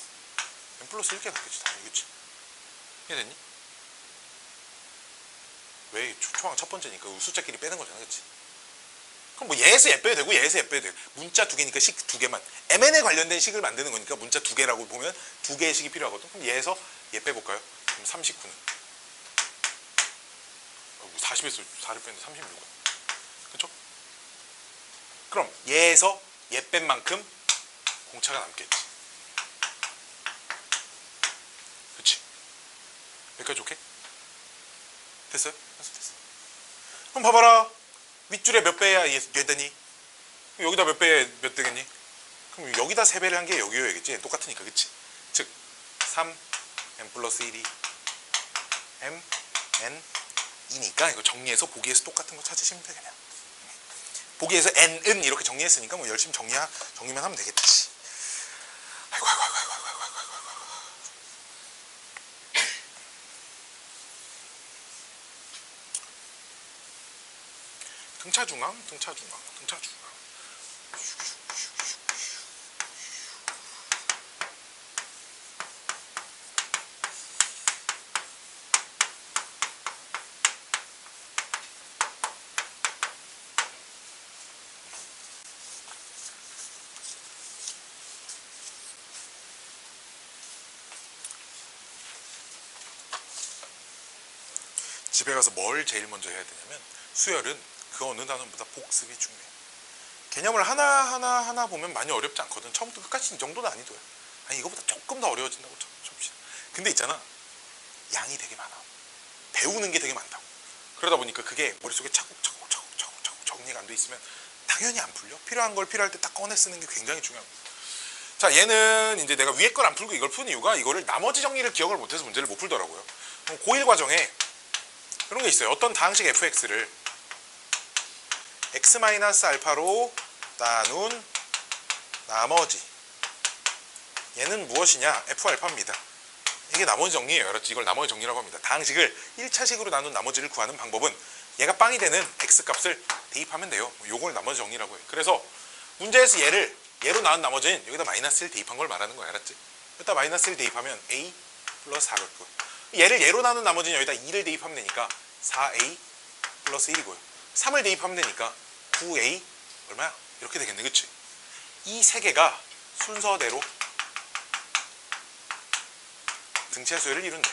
n 플러스 1개 남겠지. 당연히. 그치? 이해됐니? 왜? 초항 첫 번째니까 숫자끼리 빼는 거잖아. 그치? 그럼 뭐 얘에서 얘 빼도 되고 얘에서 얘 빼도 되고 문자 두 개니까 식 두 개만 mn에 관련된 식을 만드는 거니까 문자 두 개라고 보면 두 개의 식이 필요하거든. 그럼 얘에서 얘 빼볼까요? 그럼 39는 40에서 4를 빼는데 36은 그쵸? 그럼 얘에서 얘 뺀 만큼 공차가 남겠지. 그치? 여기까지 오케이? 됐어요? 됐어. 그럼 봐봐라. 윗줄에 몇 배야 얘되니? 여기다 몇 배야 몇 되겠니? 그럼 여기다 3배를 한 게 여기여야겠지. 똑같으니까. 그치? 즉 3 n 플러스 1이 m n 2니까 이거 정리해서 보기에서 똑같은 거 찾으시면 돼. 그냥 보기에서 n은 이렇게 정리했으니까 뭐 열심히 정리만 하면 되겠지. 아이고. 등차 중앙. 집에 가서 뭘 제일 먼저 해야 되냐면 수열은 그 어느 단원보다 복습이 중요해. 개념을 하나 보면 많이 어렵지 않거든. 처음부터 끝까지 이 정도 난이도야. 아니 이거보다 조금 더 어려워진다고 칩시다. 근데 있잖아, 양이 되게 많아. 배우는 게 되게 많다고. 그러다 보니까 그게 머릿속에 차곡차곡 정리가 안 돼 있으면 당연히 안 풀려. 필요한 걸 필요할 때 딱 꺼내 쓰는 게 굉장히 중요하고. 자, 얘는 이제 내가 위에 걸 안 풀고 이걸 푸는 이유가 이거를 나머지 정리를 기억을 못해서 문제를 못 풀더라고요. 고1 과정에 이런 게 있어요. 어떤 다항식 fx를 x-알파로 나눈 나머지, 얘는 무엇이냐? f알파입니다. 이게 나머지 정리예요. 알았지? 이걸 나머지 정리라고 합니다. 다항식을 1차식으로 나눈 나머지를 구하는 방법은 얘가 빵이 되는 x값을 대입하면 돼요. 요걸 나머지 정리라고 해요. 그래서 문제에서 얘로 나눈 나머지는 여기다 마이너스 1 대입한 걸 말하는 거야. 알았지? 여기다 마이너스 1 대입하면 a 플러스 4가 있고요. 얘를 얘로 나눈 나머지는 여기다 2를 대입하면 되니까 4a 플러스 1이고요. 3을 대입하면 되니까 9a 얼마야? 이렇게 되겠네. 그치? 이 세 개가 순서대로 등차 수열을 이룬대.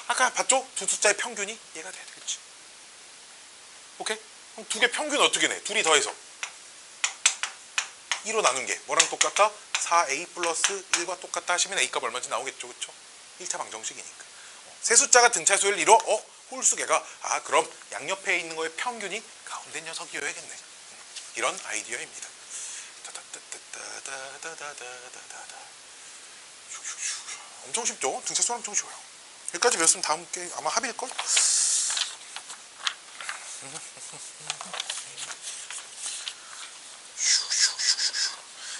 아까 봤죠? 두 숫자의 평균이 얘가 돼야 되겠지. 오케이? 그럼 두 개 평균 어떻게 내? 둘이 더해서 2로 나눈 게 뭐랑 똑같다? 4a 플러스 1과 똑같다 하시면 a값 얼마인지 나오겠죠. 그쵸? 1차 방정식이니까. 세 숫자가 등차 수열을 이뤄? 홀수계가, 그럼 양옆에 있는 거의 평균이 가운데 녀석이어야겠네. 이런 아이디어입니다. 엄청 쉽죠? 등차 수열 엄청 쉬워요. 여기까지 배웠으면 다음 게 아마 합일걸?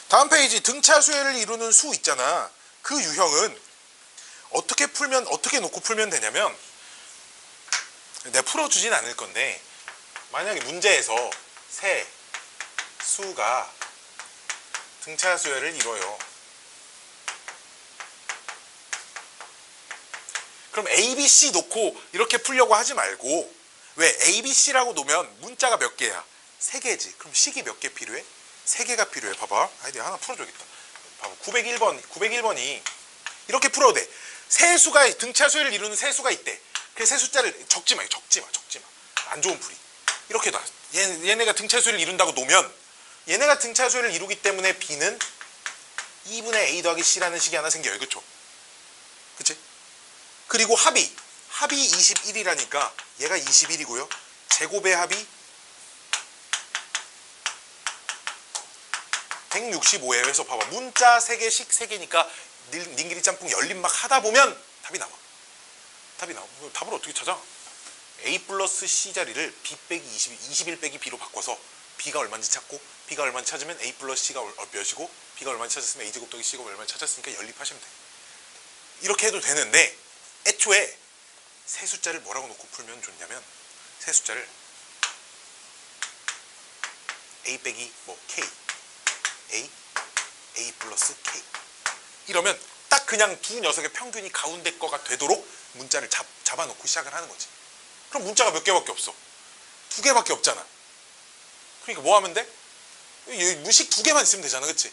다음 페이지 등차 수열을 이루는 수 있잖아. 그 유형은 어떻게 놓고 풀면 되냐면, 내가 풀어주진 않을 건데, 만약에 문제에서 세 수가 등차 수열을 이뤄요. 그럼 A, B, C 놓고 이렇게 풀려고 하지 말고, 왜 A, B, C라고 놓으면 문자가 몇 개야? 3개지. 그럼 식이 몇 개 필요해? 3개가 필요해. 봐봐. 내가 하나 풀어줘야겠다. 봐봐. 901번이 이렇게 풀어도 돼. 등차 수열을 이루는 세 수가 있대. 그래서 세 숫자를 적지 마. 안 좋은 풀이. 이렇게 놔. 얘네가 등차 수열을 이룬다고 놓으면, 얘네가 등차 수열을 이루기 때문에 B는 2분의 A 더하기 C라는 식이 하나 생겨요. 그쵸? 그치? 그리고 합이 21이라니까 얘가 21이고요. 제곱의 합이 165예요. 그래서 봐봐. 문자 3개씩 3개니까 닝기리 짬뽕 열린 막 하다 보면 답이 나와. 답을 어떻게 찾아? A 플러스 C 자리를 B 빼기 21 빼기 B로 바꿔서 B가 얼마인지 찾고, B가 얼마인지 찾으면 A 플러스 C가 몇이고, B가 얼마인지 찾았으면 A제곱 더하기 C가 얼마인지 찾았으니까 연립하시면 돼. 이렇게 해도 되는데, 애초에 세 숫자를 뭐라고 놓고 풀면 좋냐면, 세 숫자를 A 빼기 K, A 플러스 K 이러면 딱 그냥 두 녀석의 평균이 가운데 거가 되도록 문자를 잡아놓고 시작을 하는 거지. 그럼 문자가 몇 개밖에 없어? 2개밖에 없잖아. 그러니까 뭐 하면 돼? 무식 2개만 있으면 되잖아. 그치?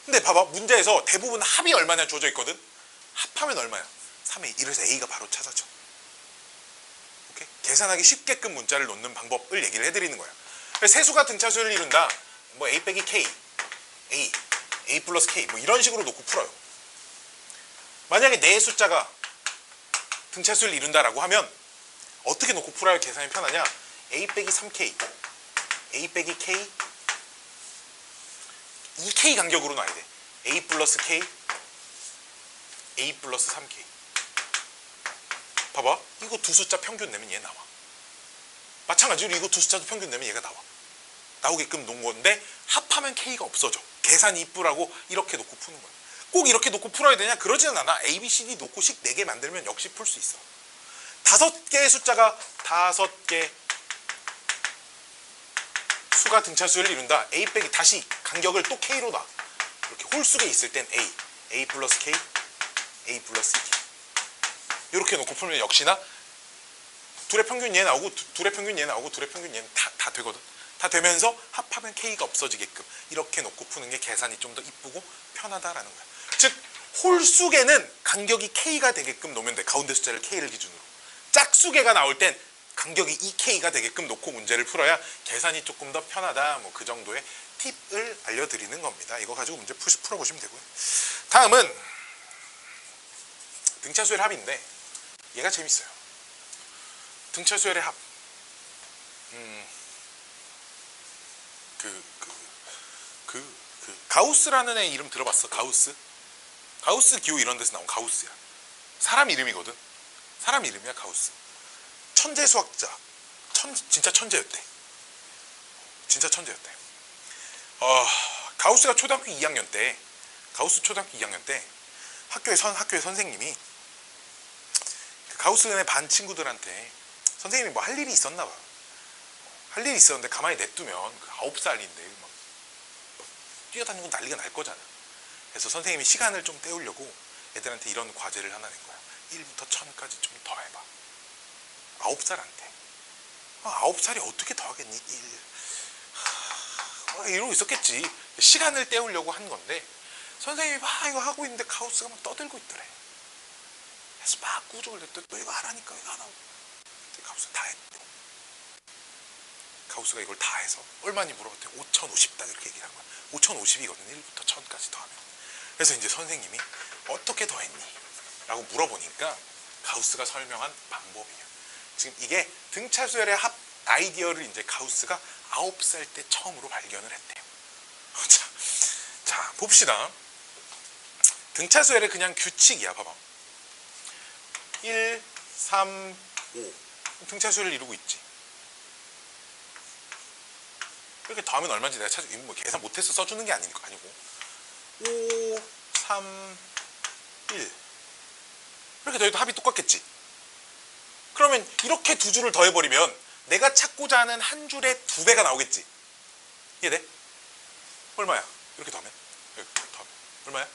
근데 봐봐. 문제에서 대부분 합이 얼마냐 주어져 있거든. 합하면 얼마야? 3A. 이래서 A가 바로 찾아져. 오케이? 계산하기 쉽게끔 문자를 놓는 방법을 얘기를 해드리는 거야. 세수가 등차수열을 이룬다. 뭐 A 빼기 K, A 플러스 K 뭐 이런 식으로 놓고 풀어요. 만약에 네 숫자가 등차수를 이룬다라고 하면 어떻게 놓고 풀어야 계산이 편하냐? A 빼기 3K, A 빼기 K, 2K 간격으로 놔야 돼. A 플러스 K, A 플러스 3K. 봐봐. 이거 두 숫자 평균 내면 얘 나와. 마찬가지로 이거 두 숫자도 평균 내면 얘가 나오게끔 놓은 건데 합하면 K가 없어져. 계산이 이쁘라고 이렇게 놓고 푸는 거야. 꼭 이렇게 놓고 풀어야 되냐? 그러지는 않아. A, B, C, D 놓고 식 4개 만들면 역시 풀 수 있어. 5개의 숫자가 5개 수가 등차수열을 이룬다. A 빼기 다시 간격을 또 K로 놔. 이렇게 홀수에 있을 땐 A 플러스 K, A 플러스 K 이렇게 놓고 풀면 역시나 둘의 평균 얘 나오고 둘의 평균 얘 나오고 둘의 평균 얘는 다 되거든. 다 되면서 합하면 K가 없어지게끔 이렇게 놓고 푸는 게 계산이 좀 더 이쁘고 편하다라는 거야. 즉 홀수계는 간격이 K가 되게끔 놓으면 돼. 가운데 숫자를 K를 기준으로. 짝수계가 나올 땐 간격이 2K가 되게끔 놓고 문제를 풀어야 계산이 조금 더 편하다. 뭐 그 정도의 팁을 알려드리는 겁니다. 이거 가지고 문제 풀어보시면 되고요. 다음은 등차수열 합인데 얘가 재밌어요. 등차수열의 합. 가우스라는 애 이름 들어봤어? 가우스 기호 이런 데서 나온 가우스야. 사람 이름이거든. 사람 이름이야 가우스. 천재 수학자. 진짜 천재였대. 진짜 천재였대. 가우스가 초등학교 2학년 때 학교의 선생님이 그 가우스의 반 친구들한테 선생님이 뭐 할 일이 있었나 봐. 할 일이 있었는데 가만히 냅두면 9살인데 막 뛰어다니고 난리가 날 거잖아. 그래서 선생님이 시간을 좀 때우려고 애들한테 이런 과제를 하나 낸 거야. 1부터 1000까지 좀 더해봐. 9살한테. 9살이 어떻게 더하겠니? 1. 이러고 있었겠지. 시간을 때우려고 한 건데 선생님이 막 이거 하고 있는데 가우스가 막 떠들고 있더래. 그래서 막 꾸중을 냈더니 너 이거 하라니까 이거 안 하고. 가우스가 다 했대. 가우스가 이걸 다 해서 얼마니 물어봤더니 5050딱 이렇게 얘기를 한 거야. 5050이거든. 1부터 1000까지 더하면. 그래서 이제 선생님이 어떻게 더했니? 라고 물어보니까 가우스가 설명한 방법이에요. 지금 이게 등차수열의 합 아이디어를 이제 가우스가 9살 때 처음으로 발견을 했대요. 자 봅시다. 등차수열의 그냥 규칙이야. 봐봐. 1, 3, 5 등차수열을 이루고 있지. 이렇게 더하면 얼마인지 내가 뭐 계산 못해서 써주는 게 아니고 5, 3, 1 이렇게 더해도 합이 똑같겠지. 그러면 이렇게 두 줄을 더해버리면 내가 찾고자 하는 한 줄의 2배가 나오겠지. 이해돼? 얼마야? 이렇게 더하면? 얼마야?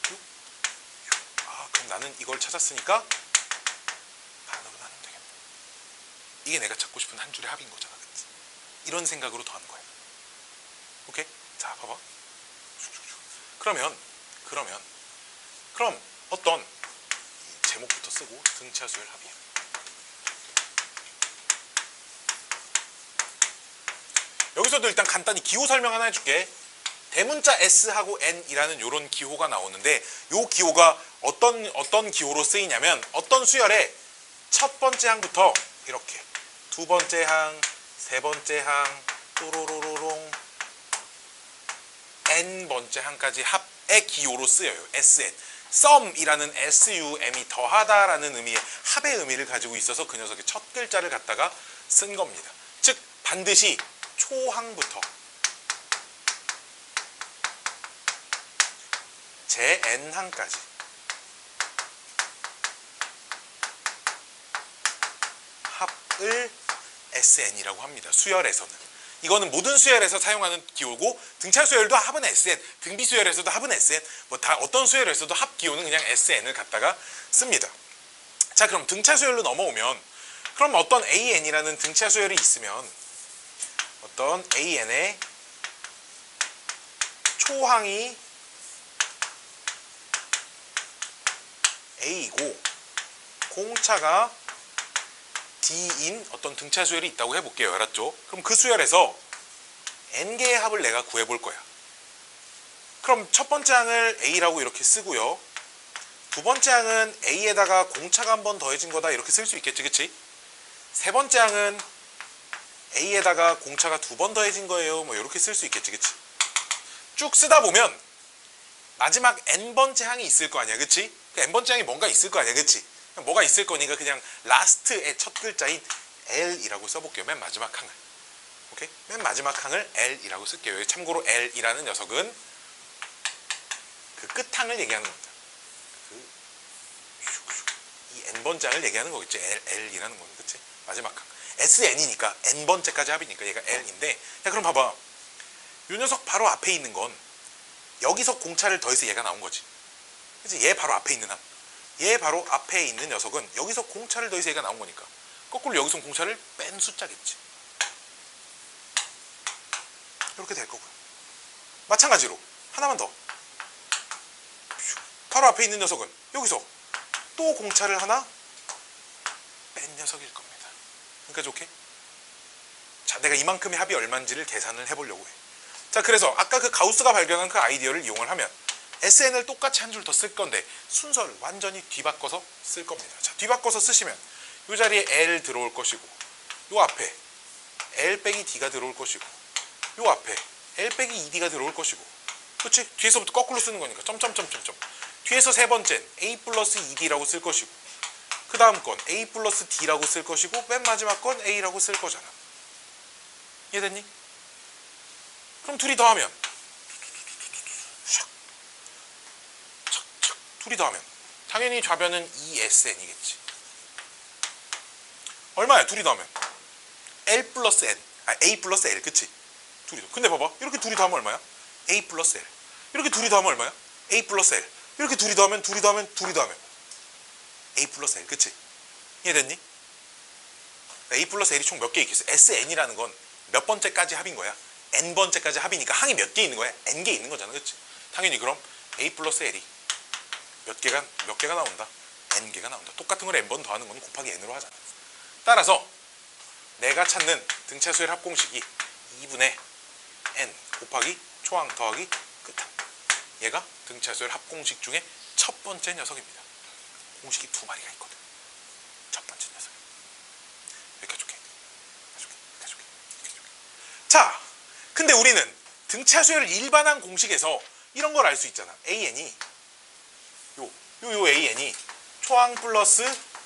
6? 그럼 나는 이걸 찾았으니까 반으로 나누면 되겠네. 이게 내가 찾고 싶은 한 줄의 합인 거잖아. 그치? 이런 생각으로 더하는 거야. 오케이? 자, 봐봐. 그럼 어떤 제목부터 쓰고 등차수열 합이야. 여기서도 일단 간단히 기호 설명 하나 해줄게. 대문자 S하고 N이라는 이런 기호가 나오는데 이 기호가 어떤 기호로 쓰이냐면 어떤 수열의 첫 번째 항부터 이렇게 두 번째 항, 세 번째 항, 또로로로롱 N번째 항까지 합의 기호로 쓰여요. SN. sum이라는 SUM이 더하다라는 의미의 합의 의미를 가지고 있어서 그 녀석의 첫 글자를 갖다가 쓴 겁니다. 즉 반드시 초항부터 제 N항까지 합을 SN이라고 합니다. 수열에서는. 이거는 모든 수열에서 사용하는 기호고 등차수열도 합은 SN, 등비수열에서도 합은 SN, 뭐 다 어떤 수열에서도 합 기호는 그냥 SN을 갖다가 씁니다. 자, 그럼 등차수열로 넘어오면 그럼 어떤 AN이라는 등차수열이 있으면 어떤 AN의 초항이 A이고 공차가 D인 어떤 등차수열이 있다고 해볼게요. 알았죠? 그럼 그 수열에서 N개의 합을 내가 구해볼 거야. 그럼 첫 번째 항을 A라고 이렇게 쓰고요. 두 번째 항은 A에다가 공차가 한 번 더해진 거다 이렇게 쓸 수 있겠지, 그치? 세 번째 항은 A에다가 공차가 2번 더해진 거예요. 뭐 이렇게 쓸 수 있겠지, 그치? 쭉 쓰다 보면 마지막 N번째 항이 있을 거 아니야, 그치? 그 N번째 항이 뭔가 있을 거 아니야, 그치? 뭐가 있을 거니까 그냥 라스트의 첫 글자인 L이라고 써볼게요. 맨 마지막 항을. 오케이? 맨 마지막 항을 L이라고 쓸게요. 참고로 L이라는 녀석은 그 끝항을 얘기하는 겁니다. 이 n번째 항을 얘기하는 거겠지. L이라는 거는. 그치? 마지막 항. SN이니까 n번째까지 합이니까 얘가 L인데, 야 그럼 봐봐. 이 녀석 바로 앞에 있는 건 여기서 공차를 더해서 얘가 나온 거지. 그치? 얘 바로 앞에 있는 항. 얘 바로 앞에 있는 녀석은 여기서 공차를 더해서 얘가 나온 거니까 거꾸로 여기서 공차를 뺀 숫자겠지. 이렇게 될 거고요. 마찬가지로 하나만 더. 바로 앞에 있는 녀석은 여기서 또 공차를 하나 뺀 녀석일 겁니다. 그러니까 좋게? 자, 내가 이만큼의 합이 얼마인지를 계산을 해보려고 해. 자, 그래서 아까 그 가우스가 발견한 그 아이디어를 이용을 하면 SN을 똑같이 한 줄 더 쓸 건데 순서를 완전히 뒤바꿔서 쓸 겁니다. 자, 뒤바꿔서 쓰시면 이 자리에 L 들어올 것이고 요 앞에 L 빼기 D가 들어올 것이고 요 앞에 L 빼기 2D가 들어올 것이고, 그치? 뒤에서부터 거꾸로 쓰는 거니까 점점점점점. 뒤에서 세 번째는 A 플러스 2D라고 쓸 것이고 그 다음 건 A 플러스 D라고 쓸 것이고 맨 마지막 건 A라고 쓸 거잖아. 이해됐니? 그럼 둘이 더하면 둘이 더하면 당연히 좌변은 2SN이겠지. 얼마야? 둘이 더하면 L 플러스 N, A 플러스 L, 그치? 둘이 더. 근데 봐봐, 이렇게 둘이 더하면 얼마야? A 플러스 L. 이렇게 둘이 더하면 얼마야? A 플러스 L. 이렇게 둘이 더하면 A 플러스 L, 그치? 이해됐니? A 플러스 L이 총 몇 개 있겠어? SN이라는 건 몇 번째까지 합인 거야? N번째까지 합이니까 항이 몇 개 있는 거야? N개 있는 거잖아, 그치? 당연히 그럼 A 플러스 L이 몇 개가 나온다? N개가 나온다. 똑같은 걸 N번 더하는 건 곱하기 N으로 하잖아. 따라서 내가 찾는 등차수열 합공식이 2분의 N 곱하기 초항 더하기 끝항. 얘가 등차수열 합공식 중에 첫 번째 녀석입니다. 공식이 두 마리가 있거든. 첫 번째 녀석. 여기까지 줄게. 자, 근데 우리는 등차수열 일반항 공식에서 이런 걸 알 수 있잖아. AN이 요 AN이 초항 플러스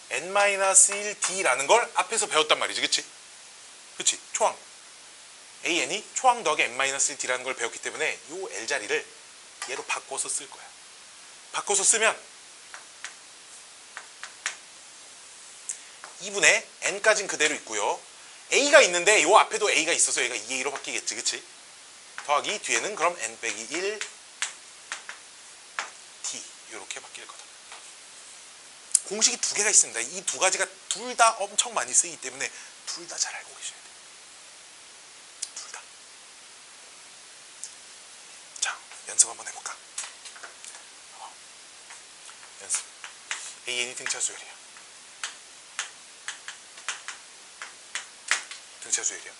N-1D라는 걸 앞에서 배웠단 말이지, 그치? 그치? 초항. AN이 초항 더하기 N-1D라는 걸 배웠기 때문에 요 L자리를 얘로 바꿔서 쓸 거야. 바꿔서 쓰면 2분의 N까지는 그대로 있고요. A가 있는데 요 앞에도 A가 있어서 얘가 2A로 바뀌겠지, 그치? 더하기 뒤에는 그럼 N 빼기 1 D 이렇게 바뀔 거다. 공식이 두 개가 있습니다. 이 두 가지가 둘 다 엄청 많이 쓰이기 때문에 둘 다 잘 알고 계셔야 돼요. 둘 다. 자, 연습 한번 해볼까? 연습. AN이 등차수열이야. 등차수열이야.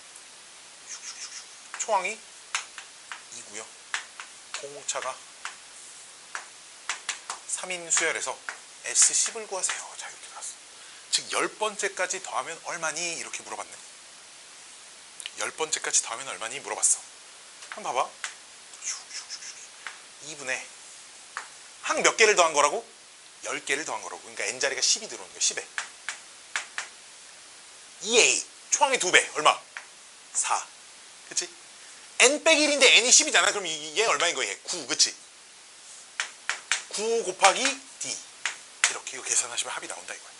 초항이 2고요. 공차가 3인 수열에서 S10을 구하세요. 자, 이렇게 나왔어. 즉 10번째까지 더하면 얼마니? 이렇게 물어봤네. 10번째까지 더하면 얼마니? 물어봤어. 한번 봐봐. 2분의 항 몇 개를 더한 거라고? 10개를 더한 거라고. 그러니까 N자리가 10이 들어오는 거야. 10에 2A 초항의 2배 얼마? 4. 그치? N 빼기 1인데 N이 10이잖아. 그럼 얘 얼마인 거야? 얘 9. 그치? 9 곱하기 D. 이렇게 이거 계산하시면 합이 나온다 이거야.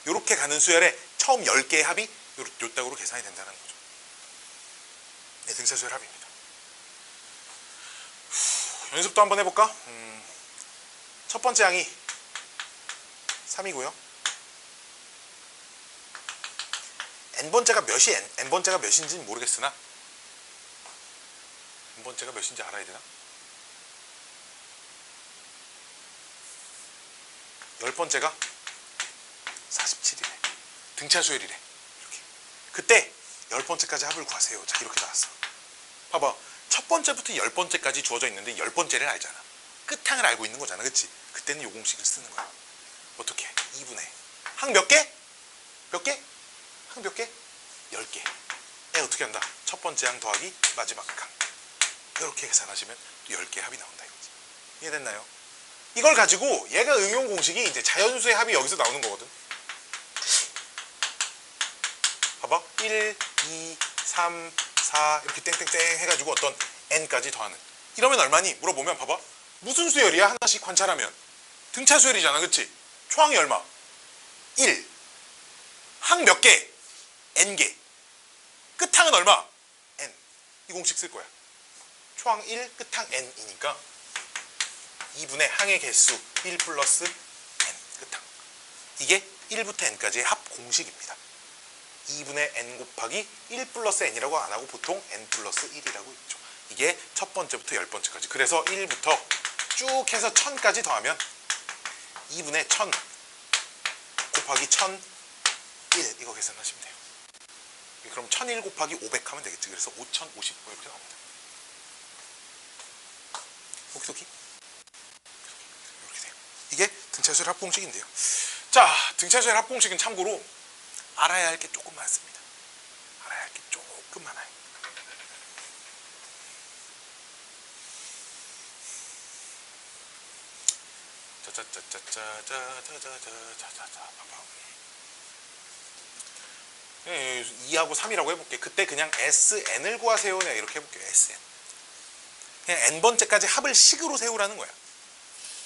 이렇게 가는 수열에 처음 10개의 합이 요따구로 계산이 된다는 거죠. 네, 등차수열 합입니다. 연습도 한번 해볼까? 첫 번째 항이 3이고요. N번째가 몇이 N번째가 몇인지는 모르겠으나 N번째가 몇인지 알아야 되나? 10번째가 47이래. 등차수열이래. 이렇게. 그때 10번째까지 합을 구하세요. 자, 이렇게 나왔어. 봐봐. 첫 번째부터 10번째까지 주어져 있는데 10번째를 알잖아. 끝항을 알고 있는 거잖아. 그치? 그때는 요 공식을 쓰는 거야. 어떻게? 2분의 항 몇 개? 몇 개? 항 몇 개? 10개. 어떻게 한다? 첫 번째 항 더하기 마지막 항. 이렇게 계산하시면 10개 합이 나온다 이거지. 이해됐나요? 이걸 가지고 얘가 응용 공식이 이제 자연수의 합이 여기서 나오는 거거든. 봐봐. 봐봐. 1, 2, 3, 4 이렇게 땡땡땡 해가지고 어떤 n까지 더하는. 이러면 얼마니? 물어보면 봐봐. 무슨 수열이야? 하나씩 관찰하면. 등차 수열이잖아. 그치? 초항이 얼마? 1. 항 몇 개? n개. 끝항은 얼마? n. 이 공식 쓸 거야. 초항 1, 끝항 n이니까 2분의 항의 개수 1 플러스 n 끝항. 이게 1부터 n까지의 합 공식입니다. 2분의 n 곱하기 1 플러스 n이라고 안 하고 보통 n 플러스 1이라고 있죠. 이게 첫 번째부터 10번째까지. 그래서 1부터 쭉 해서 1000까지 더하면 2분의 1000 곱하기 1001 이거 계산하시면 돼요. 그럼 1001 곱하기 500 하면 되겠지. 그래서 5055 이렇게 나옵니다. 오키도키. 이렇게 돼요. 이게 등차수열 합공식인데요. 자, 등차수열 합공식은 참고로 알아야 할 게 조금 많습니다. 알아야 할 게 조금 많아요. 짜자짜짜짜자자자자자자자 봐봐. 2하고 3이라고 해볼게. 그때 그냥 SN을 구하세요. 내가 이렇게 해볼게요. SN. 그냥 n번째까지 합을 식으로 세우라는 거야.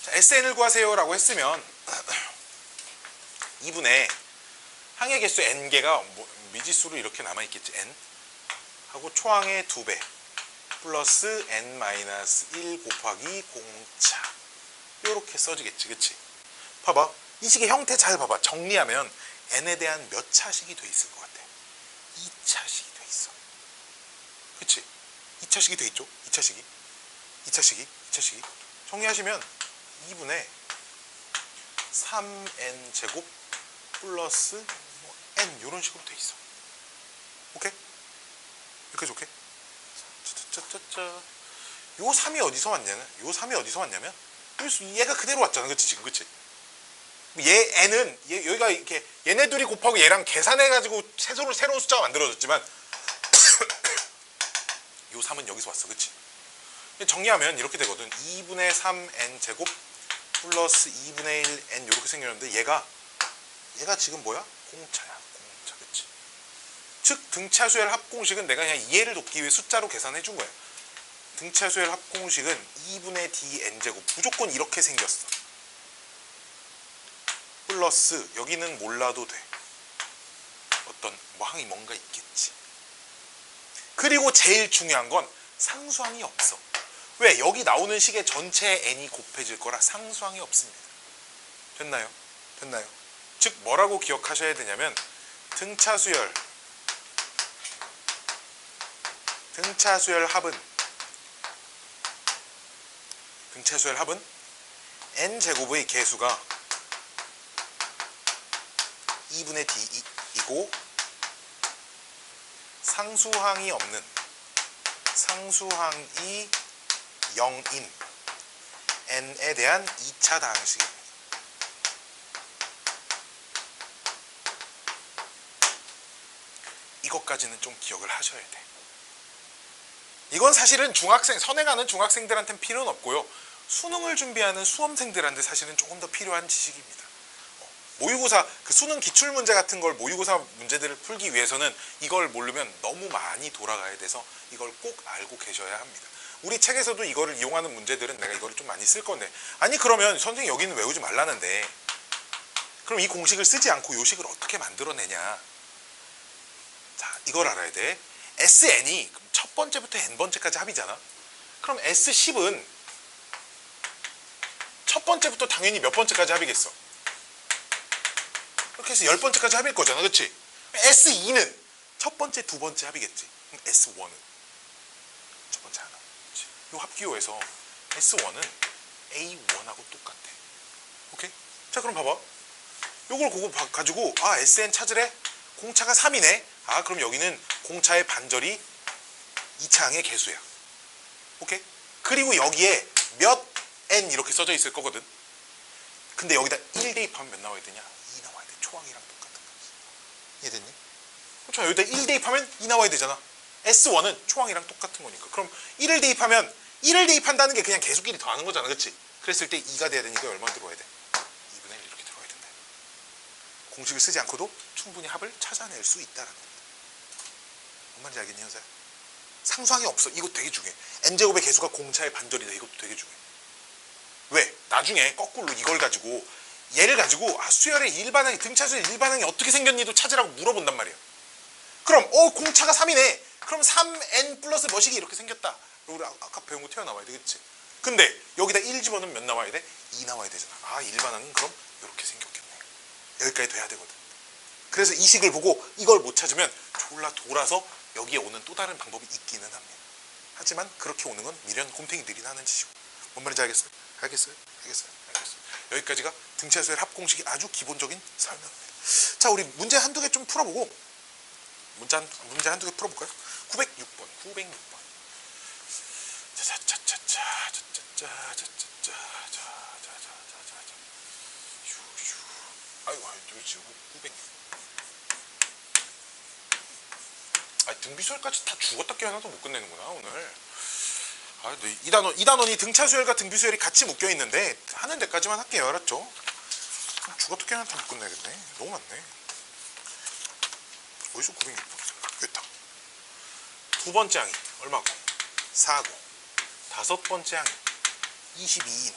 자, SN을 구하세요라고 했으면 2분의 항의 개수 n개가 미지수로 이렇게 남아있겠지. n 하고 초항의 2배 플러스 n-1 곱하기 공차 이렇게 써지겠지. 그치? 봐봐. 이 식의 형태 잘 봐봐. 정리하면 n에 대한 몇 차식이 돼 있을 것 같아? 2차식이 돼 있어. 그치? 2차식이 돼 있죠? 2차식이. 2차식이. 정리하시면 2분의 3n 제곱 플러스 n 이런 식으로 돼 있어. 오케이? 여기까지 오케이? 짜짜짜짜. 요 3이 어디서 왔냐면 얘가 그대로 왔잖아. 그치? 지금 그치? 얘 n은 여기가 이렇게 얘네 둘이 곱하고 얘랑 계산해가지고 새로운 숫자가 만들어졌지만 요 3은 여기서 왔어. 그치? 정리하면 이렇게 되거든. 2분의 3n 제곱 플러스 2분의 1n 이렇게 생겼는데 얘가 지금 뭐야? 공차야. 공차. 그치? 즉 등차수열 합공식은 내가 그냥 이해를 돕기 위해 숫자로 계산해 준 거야. 등차수열 합공식은 2분의 dn 제곱 무조건 이렇게 생겼어. 플러스 여기는 몰라도 돼. 어떤 항이 뭔가 있겠지. 그리고 제일 중요한 건 상수항이 없어. 왜? 여기 나오는 식의 전체 n이 곱해질 거라 상수항이 없습니다. 됐나요? 즉 뭐라고 기억하셔야 되냐면 등차수열 합은 n제곱의 개수가 2분의 d이고 상수항이 0인 n에 대한 2차 다항식입니다. 이것까지는 좀 기억을 하셔야 돼. 이건 사실은 선행하는 중학생들한테는 필요는 없고요. 수능을 준비하는 수험생들한테 사실은 조금 더 필요한 지식입니다. 모의고사, 그 수능 기출문제 같은 걸 모의고사 문제들을 풀기 위해서는 이걸 모르면 너무 많이 돌아가야 돼서 이걸 꼭 알고 계셔야 합니다. 우리 책에서도 이거를 이용하는 문제들은 내가 이거를 좀 많이 쓸 건데, 아니 그러면 선생님 여기는 외우지 말라는데 그럼 이 공식을 쓰지 않고 이 식을 어떻게 만들어내냐. 자, 이걸 알아야 돼. SN이 첫 번째부터 n번째까지 합이잖아. 그럼 S10은 첫 번째부터 당연히 몇 번째까지 합이겠어? 이렇게 해서 10번째까지 합일 거잖아. 그치? S2는 첫 번째, 두 번째 합이겠지. 그럼 S1은 첫 번째 하나. 그치? 요 합기호에서 S1은 A1하고 똑같아. 오케이? 자, 그럼 봐봐. 요걸 그거 가지고 SN 찾으래? 공차가 3이네. 그럼 여기는 공차의 반절이 2차항의 개수야. 오케이? 그리고 여기에 몇 n 이렇게 써져 있을 거거든. 근데 여기다 1 대입하면 몇 나와야 되냐? 2 나와야 돼. 초항이랑 똑같은 거지. 이해됐니? 그렇죠. 여기다 1 대입하면 2 나와야 되잖아. S1은 초항이랑 똑같은 거니까. 그럼 1을 대입한다는 게 그냥 개수끼리 더하는 거잖아. 그치? 그랬을 때 2가 돼야 되니까 얼마 들어와야 돼? 2분의 1 이렇게 들어와야 된다. 공식을 쓰지 않고도 충분히 합을 찾아낼 수 있다라는 겁니다. 뭔 말인지 알겠니, 현사야? 상수항이 없어. 이거 되게 중요해. n제곱의 개수가 공차의 반절이다. 이것도 되게 중요해. 왜? 나중에 거꾸로 이걸 가지고 얘를 가지고 수열의 일반항이 등차수열 일반항이 어떻게 생겼니도 찾으라고 물어본단 말이야. 그럼 공차가 3이네. 그럼 3n 플러스 뭐시기 이렇게 생겼다. 우리 아까 배운 거 튀어나와야 되겠지. 근데 여기다 1 집어넣으면 몇 나와야 돼? 2 나와야 되잖아. 일반항은 그럼 이렇게 생겼겠네. 여기까지 돼야 되거든. 그래서 이 식을 보고 이걸 못 찾으면 졸라 돌아서 여기에 오는 또 다른 방법이 있기는 합니다. 하지만 그렇게 오는 건 미련 곰탱이들이 하는 짓이고. 뭔 말인지 알겠어요? 알겠어요? 여기까지가 등차수열 합공식의 아주 기본적인 설명입니다. 자, 우리 문제 한두 개 좀 풀어보고 문제 한두 개 풀어볼까요? 906번. 아이고, 저기 지금 900. 등비수열까지 다 죽었다 깨 하나도 못 끝내는구나 오늘. 이단원이 등차수열과 등비수열이 같이 묶여 있는데 하는 데까지만 할게요. 알았죠? 죽었다 깨 하나 다 못 끝내겠네. 너무 많네. 어디서 906번? 여기다. 두 번째 항이 얼마고? 4고. 다섯 번째 항이 22인.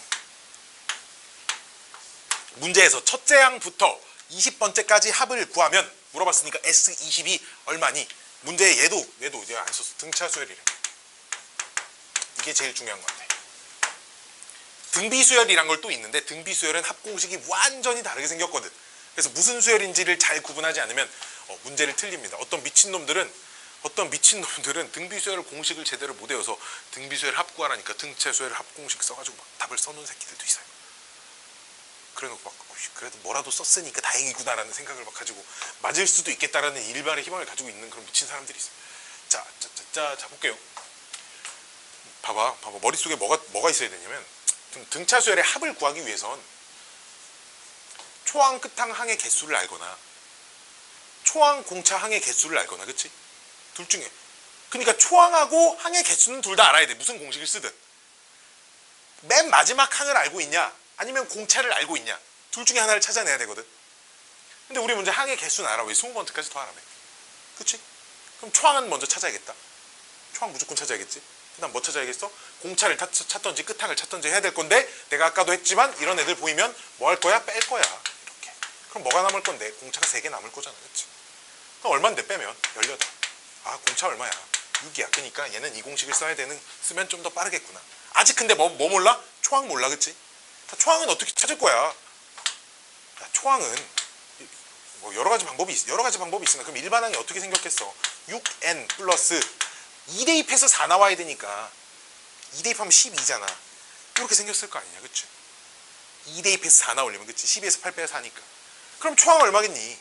문제에서 첫째 항부터 20번째까지 합을 구하면 물어봤으니까 S22 얼마니? 문제에 얘도 이제 안 썼어. 등차수열이래. 이게 제일 중요한 것 같아. 등비수열이란 걸 또 있는데 등비수열은 합공식이 완전히 다르게 생겼거든. 그래서 무슨 수열인지를 잘 구분하지 않으면 문제를 틀립니다. 어떤 미친놈들은 등비수열 공식을 제대로 못 외워서 등비수열 합구하라니까 등차수열 합공식 써가지고 막 답을 써놓은 새끼들도 있어요. 그래놓고 막 그래도 뭐라도 썼으니까 다행이구나라는 생각을 막 가지고 맞을 수도 있겠다라는 일반의 희망을 가지고 있는 그런 미친 사람들이 있어요. 자 볼게요. 봐봐 머릿속에 뭐가 있어야 되냐면 등차수열의 합을 구하기 위해선 초항 끝항 항의 개수를 알거나 초항 공차 항의 개수를 알거나, 그치? 둘 중에. 그러니까 초항하고 항의 개수는 둘 다 알아야 돼. 무슨 공식을 쓰든. 맨 마지막 항을 알고 있냐 아니면 공차를 알고 있냐, 둘 중에 하나를 찾아내야 되거든. 근데 우리 문제 항의 개수는 알아. 왜 20번째까지 더 알아내? 그치? 그럼 초항은 먼저 찾아야겠다. 초항 무조건 찾아야겠지. 그 다음 뭐 찾아야겠어? 공차를 찾던지 끝항을 찾던지 해야 될 건데, 내가 아까도 했지만 이런 애들 보이면 뭐 할 거야? 뺄 거야. 이렇게. 그럼 뭐가 남을 건데? 공차가 3개 남을 거잖아. 그치? 그럼 얼만데 빼면? 18. 공차 얼마야? 6이야. 그러니까 얘는 이 공식을 쓰면 좀 더 빠르겠구나. 아직 근데 뭐 몰라? 초항 몰라. 그치? 초항은 어떻게 찾을 거야? 초항은 뭐 여러 가지 방법이 있으나 그럼 일반항이 어떻게 생겼겠어? 6n 플러스 2 대입해서 4 나와야 되니까 2 대입하면 12잖아. 이렇게 생겼을 거 아니냐. 그치? 2 대입해서 4 나오려면, 그치? 12에서 8 빼야 4니까. 그럼 초항 얼마겠니?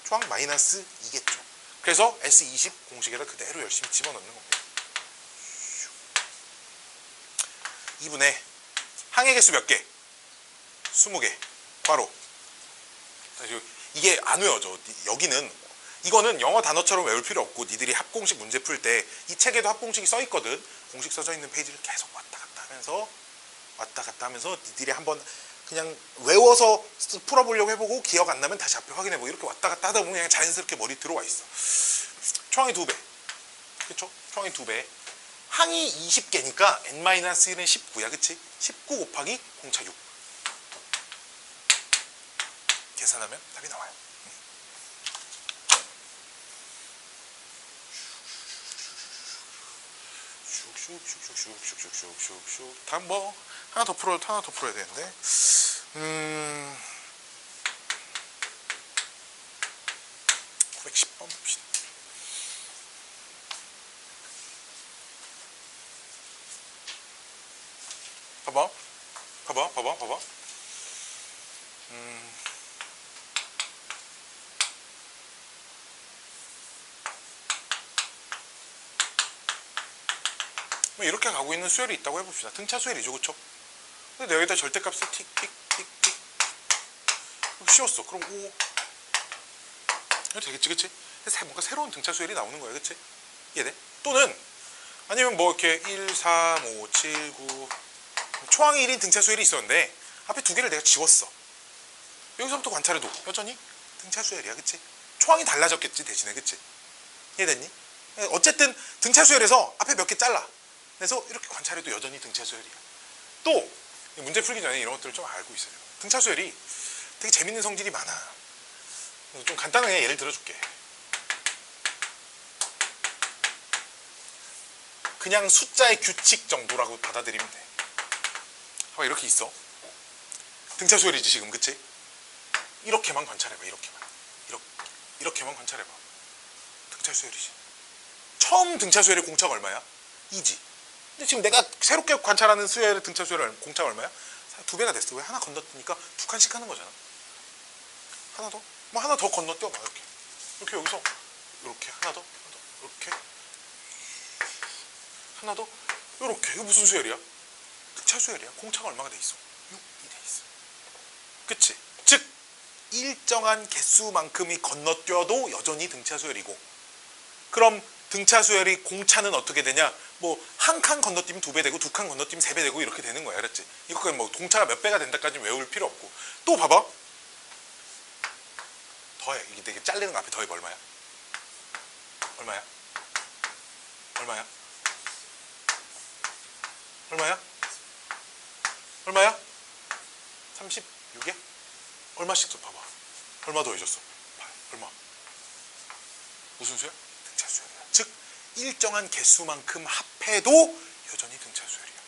초항 마이너스 2겠죠. 그래서 S20 공식에다 그대로 열심히 집어넣는 겁니다. 2분의 항의 개수 몇 개? 20개. 괄호. 이게 안 외워져. 이거는 영어 단어처럼 외울 필요 없고, 니들이 합공식 문제 풀 때 이 책에도 합공식이 써 있거든. 공식 써져 있는 페이지를 계속 왔다 갔다 하면서 니들이 한번 그냥 외워서 풀어보려고 해보고 기억 안 나면 다시 앞에 확인해보고 이렇게 왔다 갔다 하다 보면 그냥 자연스럽게 머리 들어와 있어. 초항이 2배. 그쵸? 초항이 2배. 항이 20개니까 n-1은 19야. 그치? 19 곱하기 공차 6. 계산하면 답이 나와요. 슉슉슉슉슉슉슉슉슉슉. 다음 뭐 하나 더 풀어야 되는데. 910번 봅시다. 봐봐. 뭐 이렇게 가고 있는 수열이 있다고 해봅시다. 등차 수열이죠, 그쵸? 근데 여기다 절대값을 틱틱틱틱 씌웠어. 그럼 5 이거 되겠지, 그치? 뭔가 새로운 등차 수열이 나오는 거야, 그치? 이해돼? 또는 아니면 뭐 이렇게 1, 3, 5, 7, 9 초항이 1인 등차 수열이 있었는데 앞에 두 개를 내가 지웠어. 여기서부터 관찰해도 여전히 등차 수열이야, 그치? 초항이 달라졌겠지, 대신에, 그치? 이해됐니? 어쨌든 등차 수열에서 앞에 몇 개 잘라. 그래서 이렇게 관찰해도 여전히 등차 수열이야. 또 문제 풀기 전에 이런 것들을 좀 알고 있어요. 등차 수열이 되게 재밌는 성질이 많아. 좀 간단하게 예를 들어줄게. 그냥 숫자의 규칙 정도라고 받아들이면 돼. 봐봐, 이렇게 있어. 등차 수열이지 지금, 그치? 이렇게만 관찰해봐. 이렇게만 관찰해봐. 등차 수열이지. 처음 등차 수열의 공차가 얼마야? 2지. 근데 지금 내가 새롭게 관찰하는 수열의 등차 수열의 공차가 얼마야? 2배가 됐어. 왜? 하나 건너뛰니까 2칸씩 하는 거잖아. 하나 더? 뭐 하나 더 건너뛰어 봐. 이렇게 여기서 이렇게 하나 더 이렇게 하나 더 이렇게. 이거 무슨 수열이야? 등차 수열이야. 공차가 얼마가 돼 있어? 6이 돼 있어. 그치? 즉 일정한 개수만큼이 건너뛰어도 여전히 등차 수열이고, 그럼 등차 수열이 공차는 어떻게 되냐? 뭐 한 칸 건너뛰면 2배 되고, 2칸 건너뛰면 3배 되고 이렇게 되는 거야. 알았지? 이거 뭐 공차가 몇 배가 된다까지 외울 필요 없고. 또 봐봐. 더해. 이게 되게 잘리는 거 앞에 더해봐. 얼마야? 얼마야? 얼마야? 얼마야? 얼마야? 36이야? 얼마씩 좀 봐봐. 얼마 더해줬어? 8. 얼마? 무슨 수야? 등차 수열이야. 즉 일정한 개수만큼 합해도 여전히 등차 수열이야.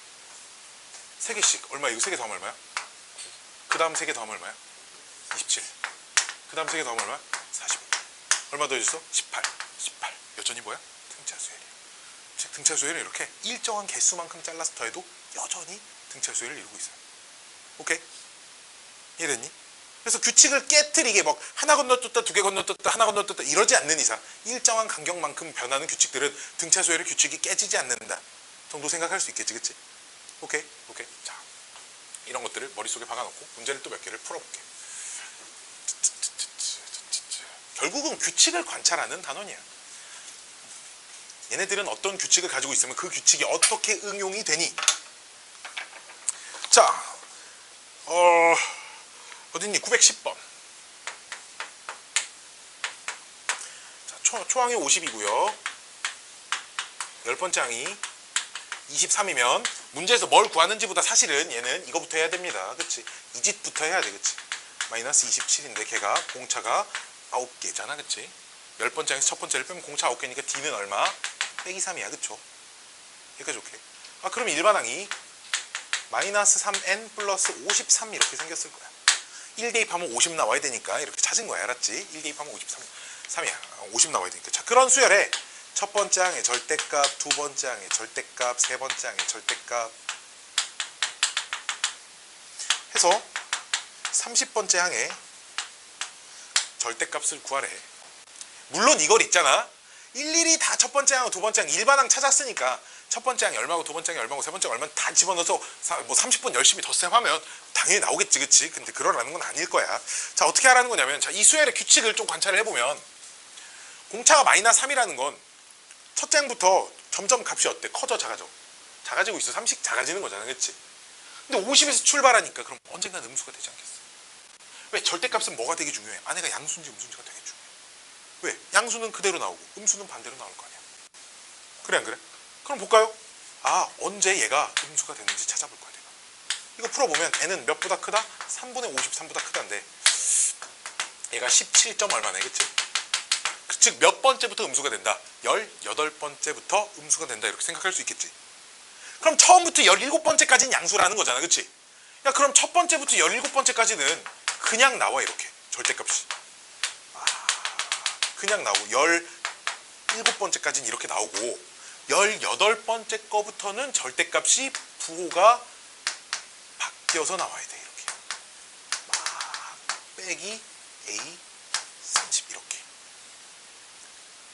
3개씩. 얼마? 이거 3개 더하면 얼마야? 그 다음 3개 더하면 얼마야? 27. 그 다음 3개 더하면 얼마야? 45. 얼마 더해줬어? 18. 18. 여전히 뭐야? 등차 수열이야. 즉 등차 수열은 이렇게 일정한 개수만큼 잘라서 더해도 여전히 등차 수열을 이루고 있어요. 오케이? 이해됐니? 그래서 규칙을 깨트리게 막 하나 건너뛰었다, 2개 건너뛰었다, 하나 건너뛰었다 이러지 않는 이상 일정한 간격만큼 변하는 규칙들은 등차 수열의 규칙이 깨지지 않는다 정도 생각할 수 있겠지, 그치? 오케이? 오케이. 자, 이런 것들을 머릿속에 박아놓고 문제를 또 몇 개를 풀어볼게. 결국은 규칙을 관찰하는 단원이야. 얘네들은 어떤 규칙을 가지고 있으면 그 규칙이 어떻게 응용이 되니? 자, 어딨니? 910번. 자, 초항이 50이고요. 10번째 항이 23이면 문제에서 뭘 구하는지보다 사실은 얘는 이거부터 해야 됩니다. 그치? 이 짓부터 해야 돼. 그치? 마이너스 27인데 걔가 공차가 9개잖아. 그치? 10번째 항에서 첫 번째를 빼면 공차 9개니까 D는 얼마? 빼기 3이야. 그쵸? 여기까지 오케이. 아, 그럼 일반항이 마이너스 3n 플러스 53 이렇게 생겼을 거야. 1 대입하면 50 나와야 되니까 이렇게 찾은 거야. 알았지? 1 대입하면 53이야. 50 나와야 되니까. 자, 그런 수열에 첫 번째 항의 절대값, 두 번째 항의 절대값, 세 번째 항의 절대값 해서 30번째 항의 절대값을 구하래. 물론 이걸 있잖아. 일일이 다 첫 번째 항하고 두 번째 항 일반항 찾았으니까 첫 번째 항이 얼마고 두 번째 항이 얼마고 세 번째 항이 얼마는 다 집어넣어서 뭐 30분 열심히 덧셈하면 당연히 나오겠지, 그치? 근데 그러라는 건 아닐 거야. 자, 어떻게 하라는 거냐면, 자, 이 수열의 규칙을 좀 관찰을 해보면 공차가 마이너스 3이라는 건 첫째 항부터 점점 값이 어때? 커져, 작아져? 작아지고 있어. 3씩 작아지는 거잖아, 그치? 근데 50에서 출발하니까 그럼 언젠간 음수가 되지 않겠어? 왜? 절대값은 뭐가 되게 중요해? 안에가 양수인지 음수인지가 되게 중요해. 왜? 양수는 그대로 나오고 음수는 반대로 나올 거 아니야. 그래, 안 그래? 그럼 볼까요? 아, 언제 얘가 음수가 되는지 찾아볼 거야, 내가. 이거 풀어보면 n은 몇보다 크다? 3분의 53보다 크다인데 얘가 17점 얼마네, 그치? 즉 몇 번째부터 음수가 된다? 18번째부터 음수가 된다 이렇게 생각할 수 있겠지. 그럼 처음부터 17번째까지는 양수라는 거잖아, 그치? 야, 그럼 첫 번째부터 17번째까지는 그냥 나와, 이렇게 절대값이. 그냥 나오고 17번째까지는 이렇게 나오고 18번째 거부터는 절대값이 부호가 바뀌어서 나와야 돼. 이렇게 막 빼기 A 30 이렇게.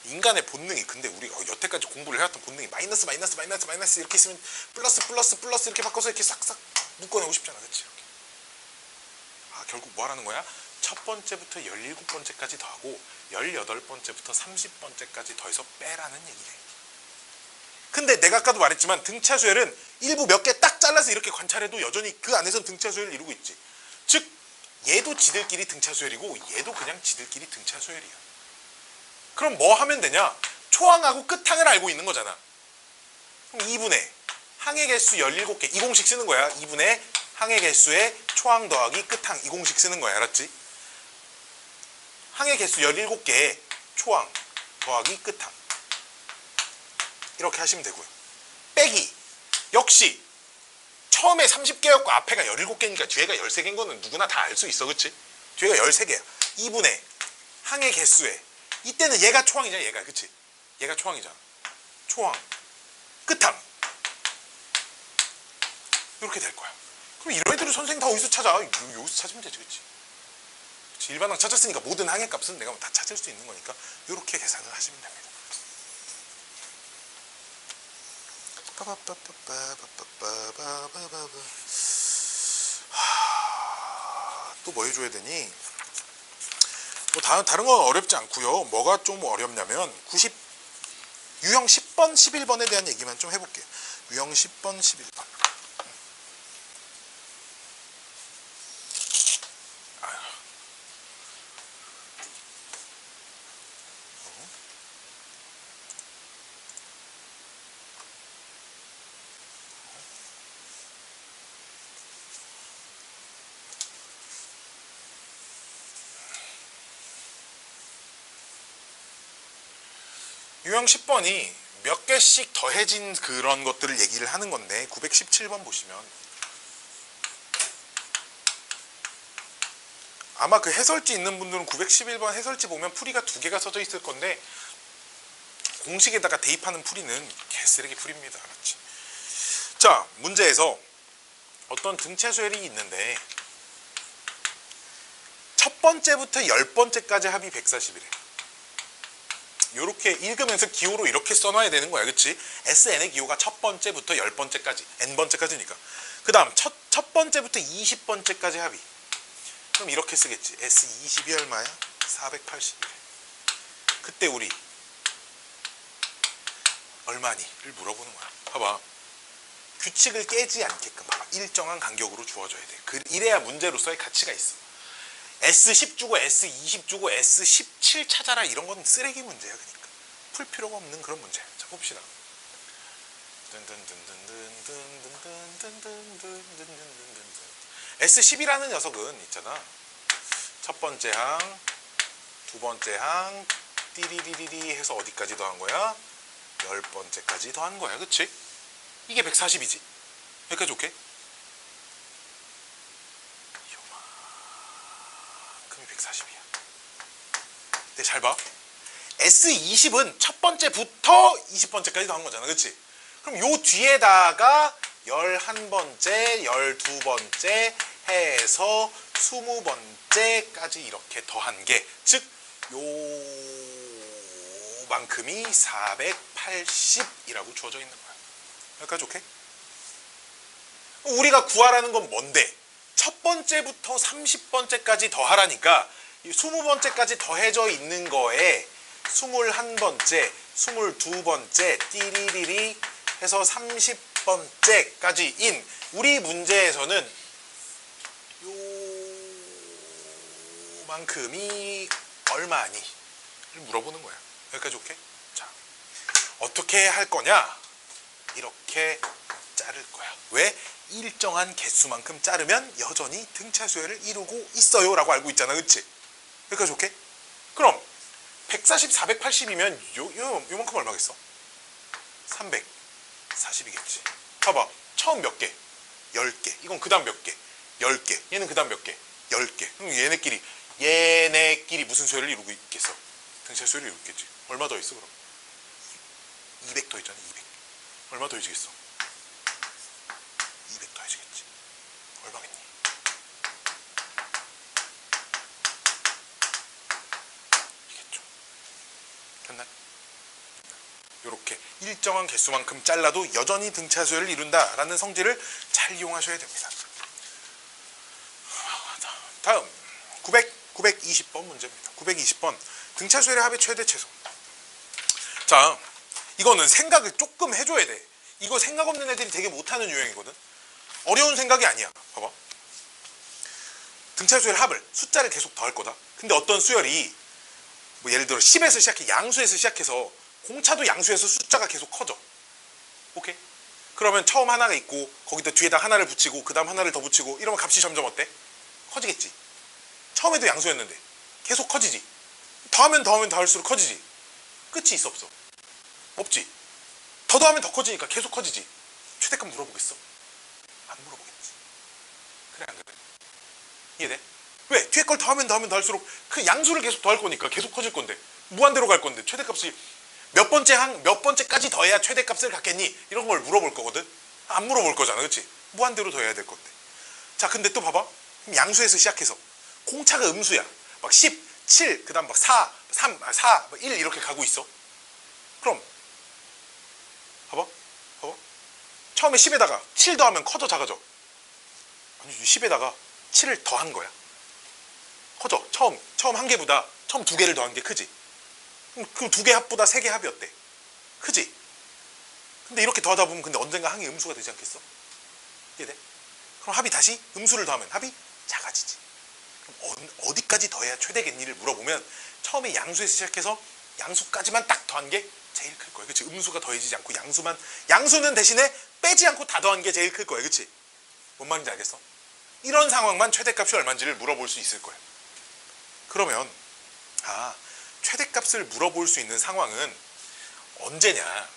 인간의 본능이, 근데 우리가 여태까지 공부를 해왔던 본능이 마이너스 마이너스 마이너스 마이너스 이렇게 있으면 플러스 플러스 플러스 이렇게 바꿔서 이렇게 싹싹 묶어내고 싶잖아, 그치? 이렇게. 아, 결국 뭐 하라는 거야? 첫 번째부터 17번째까지 더하고 18번째부터 30번째까지 더해서 빼라는 얘기래. 근데 내가 아까도 말했지만 등차 수열은 일부 몇 개 딱 잘라서 이렇게 관찰해도 여전히 그 안에선 등차 수열을 이루고 있지. 즉 얘도 지들끼리 등차 수열이고 얘도 그냥 지들끼리 등차 수열이야. 그럼 뭐 하면 되냐? 초항하고 끝항을 알고 있는 거잖아. 그럼 2분의 항의 개수 17개 이 공식 쓰는 거야. 2분의 항의 개수의 초항 더하기 끝항 이 공식 쓰는 거야. 알았지? 항의 개수 17개의 초항 더하기 끝항 이렇게 하시면 되고요. 빼기 역시 처음에 30개였고 앞에가 17개니까 뒤에가 13개인 거는 누구나 다 알 수 있어. 그치? 뒤에가 13개야. 2분의 항의 개수에 이때는 얘가 초항이잖아. 얘가. 그치? 얘가 초항이잖아. 초항 끝항 이렇게 될 거야. 그럼 이런 애들을 선생님 다 어디서 찾아? 여기서 찾으면 되지. 그치? 그치? 일반항 찾았으니까 모든 항의 값은 내가 다 찾을 수 있는 거니까 이렇게 계산을 하시면 됩니다. 또 뭐 해줘야 되니? 뭐 다른 건 어렵지 않고요. 뭐가 좀 어렵냐면 유형 10번, 11번에 대한 얘기만 좀 해볼게요. 유형 10번, 11번. 유형 10번이 몇 개씩 더해진 그런 것들을 얘기를 하는 건데 917번 보시면 아마 그 해설지 있는 분들은 911번 해설지 보면 풀이가 2개가 써져 있을 건데 공식에다가 대입하는 풀이는 개쓰레기 풀입니다. 알았지? 자, 문제에서 어떤 등차수열이 있는데 첫 번째부터 10번째까지 합이 140이래. 이렇게 읽으면서 기호로 이렇게 써놔야 되는 거야. 그치? SN의 기호가 첫 번째부터 10번째까지 N번째까지니까. 그 다음 첫 번째부터 20번째까지 합이. 그럼 이렇게 쓰겠지. S20이 얼마야? 480이래. 그때 우리 얼마니?를 물어보는 거야. 봐봐. 규칙을 깨지 않게끔 봐봐. 일정한 간격으로 주어져야 돼. 이래야 문제로서의 가치가 있어. S10 주고 S20 주고 S17 찾아라 이런 건 쓰레기 문제야. 그러니까 풀 필요가 없는 그런 문제야. 자, 봅시다. S10이라는 녀석은 있잖아. 첫 번째 항, 두 번째 항, 띠리리리리 해서 어디까지 더한 거야? 10번째까지 더한 거야. 그치? 이게 140이지. 여기까지 오케이? 요만큼이 140이야. 근데 잘 봐. S20은 첫 번째부터 20번째까지 더한 거잖아. 그치? 그럼 요 뒤에다가 11번째, 12번째 해서 20번째까지 이렇게 더한 게, 즉 요만큼이 480이라고 주어져 있는 거야. 여기까지 오케이? 우리가 구하라는 건 뭔데? 첫 번째부터 30번째까지 더하라니까 20번째까지 더해져 있는 거에 21번째, 22번째, 띠리리리 해서 30번째까지인 우리 문제에서는 요만큼이 얼마니? 를 물어보는 거야. 여기까지 오케이? 자, 어떻게 할 거냐? 이렇게 자를 거야. 왜? 일정한 개수만큼 자르면 여전히 등차수열을 이루고 있어요 라고 알고 있잖아. 그치? 여기까지 오케이? 그럼 140, 480이면 요만큼 얼마겠어? 340이겠지. 봐봐. 처음 몇 개? 10개. 이건 그 다음 몇 개? 10개. 얘는 그 다음 몇 개? 10개. 그럼 얘네끼리 무슨 수열을 이루고 있겠어? 등차수열을 이루겠지. 얼마 더 있어 그럼? 200 더 있잖아. 200. 얼마 더해지겠어? 200 더해지겠지. 얼마겠니? 이겠죠. 됐나요? 이렇게 일정한 개수만큼 잘라도 여전히 등차수열을 이룬다라는 성질을 잘 이용하셔야 됩니다. 다음 920번 문제입니다. 920번 등차수열의 합의 최대 최소. 자, 이거는 생각을 조금 해줘야 돼. 이거 생각 없는 애들이 되게 못하는 유형이거든. 어려운 생각이 아니야. 봐봐. 등차수열의 합을 숫자를 계속 더할 거다. 근데 어떤 수열이 뭐 예를 들어 10에서 시작해 양수에서 시작해서 공차도 양수에서 숫자가 계속 커져. 오케이? 그러면 처음 하나가 있고 거기다 뒤에다 하나를 붙이고 그 다음 하나를 더 붙이고 이러면 값이 점점 어때? 커지겠지. 처음에도 양수였는데 계속 커지지. 더하면 더할수록 커지지. 끝이 있어 없어? 없지. 더 더하면 더 커지니까 계속 커지지. 최대값 물어보겠어? 안 물어보겠지. 그래 안 그래? 이해돼? 왜? 뒤에 걸 더하면 더할수록 그 양수를 계속 더할 거니까 계속 커질 건데 무한대로 갈 건데 최대값이 몇 번째까지 더해야 최대값을 갖겠니? 이런 걸 물어볼 거거든. 안 물어볼 거잖아, 그렇지? 무한대로 더해야 될 건데. 자, 근데 또 봐봐. 양수에서 시작해서 공차가 음수야. 막 10, 7, 그다음 막 4, 3, 4, 1 이렇게 가고 있어. 그럼 봐봐. 처음에 10에다가 7 더하면 커져 작아져? 아니 10에다가 7을 더한 거야. 커져. 처음 한 개보다 처음 두 개를 더한 게 크지. 그럼 두 개 합보다 세 개 합이 어때? 크지? 근데 이렇게 더하다 보면 근데 언젠가 항이 음수가 되지 않겠어? 이해돼? 그럼 합이 다시 음수를 더하면 합이 작아지지. 그럼 어디까지 더해야 최대겠니를 물어보면 처음에 양수에서 시작해서 양수까지만 딱 더한 게 제일 클 거야. 그치? 음수가 더해지지 않고 양수는 대신에 빼지 않고 다 더한 게 제일 클 거야. 그치? 뭔 말인지 알겠어? 이런 상황만 최대값이 얼마인지를 물어볼 수 있을 거야. 그러면 최대값을 물어볼 수 있는 상황은 언제냐?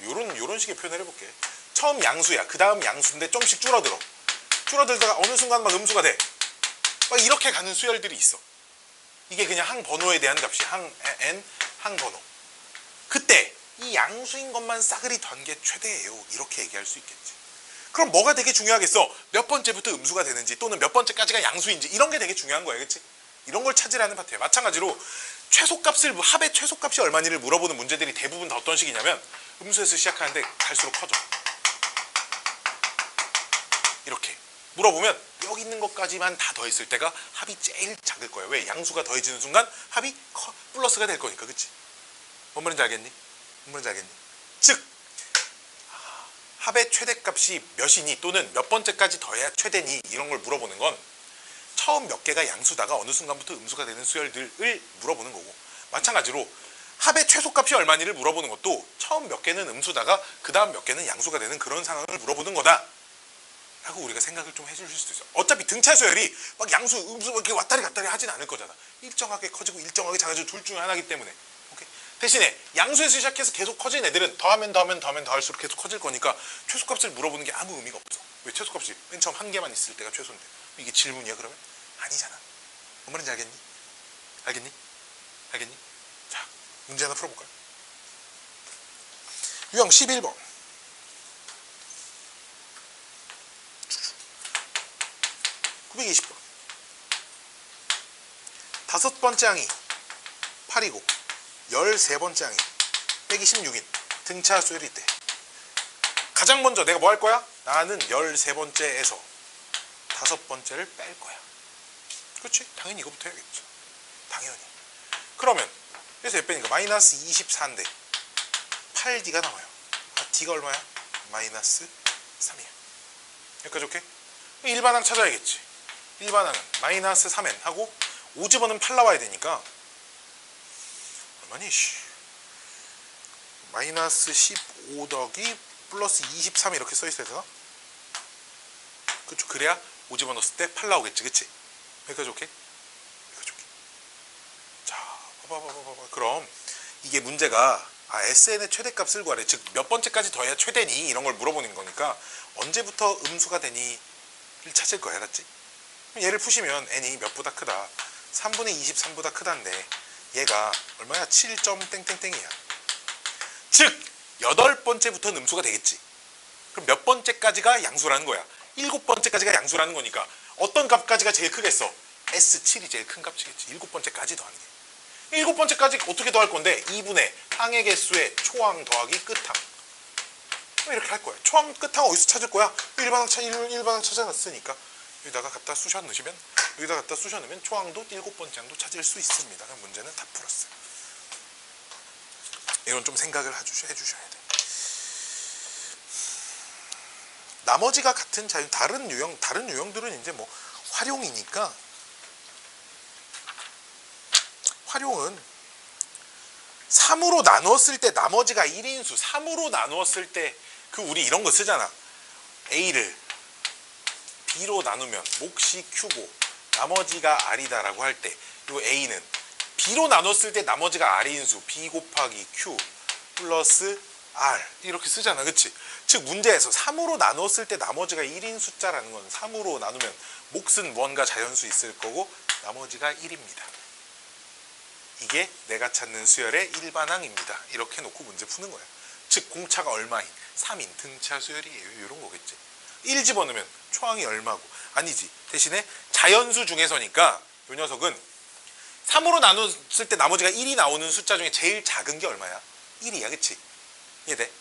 요런 식의 표현을 해볼게. 처음 양수야. 그 다음 양수인데 좀씩 줄어들다가 어느 순간 막 음수가 돼. 막 이렇게 가는 수열들이 있어. 이게 그냥 항 번호에 대한 값이야. 항 번호. 그때 이 양수인 것만 싸그리 더한 게 최대예요. 이렇게 얘기할 수 있겠지. 그럼 뭐가 되게 중요하겠어? 몇 번째부터 음수가 되는지 또는 몇 번째까지가 양수인지 이런 게 되게 중요한 거야. 그치? 이런 걸 찾으라는 파트야. 마찬가지로 합의 최소값이 얼마니를 물어보는 문제들이 대부분 다 어떤 식이냐면 음수에서 시작하는데 갈수록 커져. 이렇게 물어보면 여기 있는 것까지만 다 더했을 때가 합이 제일 작을 거야. 왜? 양수가 더해지는 순간 합이 플러스가 될 거니까. 그치? 뭔 말인지 알겠니? 즉 합의 최대값이 몇이니 또는 몇 번째까지 더해야 최대니 이런 걸 물어보는 건 처음 몇 개가 양수다가 어느 순간부터 음수가 되는 수열들을 물어보는 거고, 마찬가지로 합의 최소값이 얼마니를 물어보는 것도 처음 몇 개는 음수다가 그 다음 몇 개는 양수가 되는 그런 상황을 물어보는 거다 라고 우리가 생각을 좀 해줄 수도 있어. 어차피 등차 수열이 막 양수, 음수 이렇게 왔다리 갔다리 하진 않을 거잖아. 일정하게 커지고 일정하게 작아지고 둘 중에 하나이기 때문에. 대신에 양수에서 시작해서 계속 커진 애들은 더하면 더할수록 계속 커질 거니까 최소값을 물어보는 게 아무 의미가 없어. 왜? 최소값이 맨 처음 한 개만 있을 때가 최소인데 이게 질문이야 그러면? 아니잖아. 뭔 말인지 알겠니? 자, 문제 하나 풀어볼까요? 유형 11번. (920번) 다섯 번째 항이 8이고 13번째 항이 126인 등차 수열이 있대. 가장 먼저 내가 뭐 할 거야? 나는 13번째에서 다섯 번째를 뺄 거야. 그렇지? 당연히 이거부터 해야겠죠. 당연히. 그러면 그래서 몇 빼니까 마이너스 24인데 8D가 나와요. D가 얼마야? 마이너스 3이야. 여기까지 오케이? 일반항 찾아야겠지. 일반항은 마이너스 3n 하고 5집어는 8 나와야 되니까 얼마니? 마이너스 15 더하기 플러스 23 이렇게 써있어야 되나? 그쵸? 그래야 5집어 넣었을 때 8 나오겠지. 그치? 여기까지 오케이? 여기까지 오케이. 자, 봐봐. 그럼 이게 문제가 SN의 최대값을 구하래. 즉 몇 번째까지 더해야 최대니 이런 걸 물어보는 거니까 언제부터 음수가 되니 를 찾을 거야. 알았지? 얘를 푸시면 n이 몇보다 크다. 3분의 23보다 크다인데 얘가 얼마야? 7.땡땡땡이야. 즉 8번째부터는 음수가 되겠지. 그럼 몇 번째까지가 양수라는 거야? 7번째까지가 양수라는 거니까 어떤 값까지가 제일 크겠어? S7이 제일 큰 값이겠지. 7번째까지 더하는 게. 7번째까지 어떻게 더할 건데? 2분의 항의 개수의 초항 더하기 끝항. 이렇게 할 거야. 초항 끝항 어디서 찾을 거야? 일반항 찾아놨으니까 여기다가 갖다 쑤셔 넣으면 초항도 7번째 항도 찾을 수 있습니다. 그럼 문제는 다 풀었어요. 이건 좀 생각을 해주셔야 돼. 나머지가 같은 자유, 다른 유형들은 이제 뭐 활용이니까 활용은 3으로 나누었을 때 나머지가 1인수. 3으로 나누었을 때 우리 이런 거 쓰잖아. A를 B로 나누면 몫이 Q고 나머지가 R이다 라고 할 때 이 A는 B로 나눴을 때 나머지가 R인수 B 곱하기 Q 플러스 R 이렇게 쓰잖아. 그치? 즉 문제에서 3으로 나눴을 때 나머지가 1인 숫자라는 건 3으로 나누면 몫은 뭔가 자연수 있을 거고 나머지가 1입니다. 이게 내가 찾는 수열의 일반항입니다. 이렇게 놓고 문제 푸는 거야. 즉 공차가 얼마인 3인 등차 수열이에요. 이런 거겠지. 1 집어넣으면 초항이 얼마고 아니지. 대신에 자연수 중에서니까 이 녀석은 3으로 나눴을 때 나머지가 1이 나오는 숫자 중에 제일 작은 게 얼마야? 1이야. 그치? 이해돼?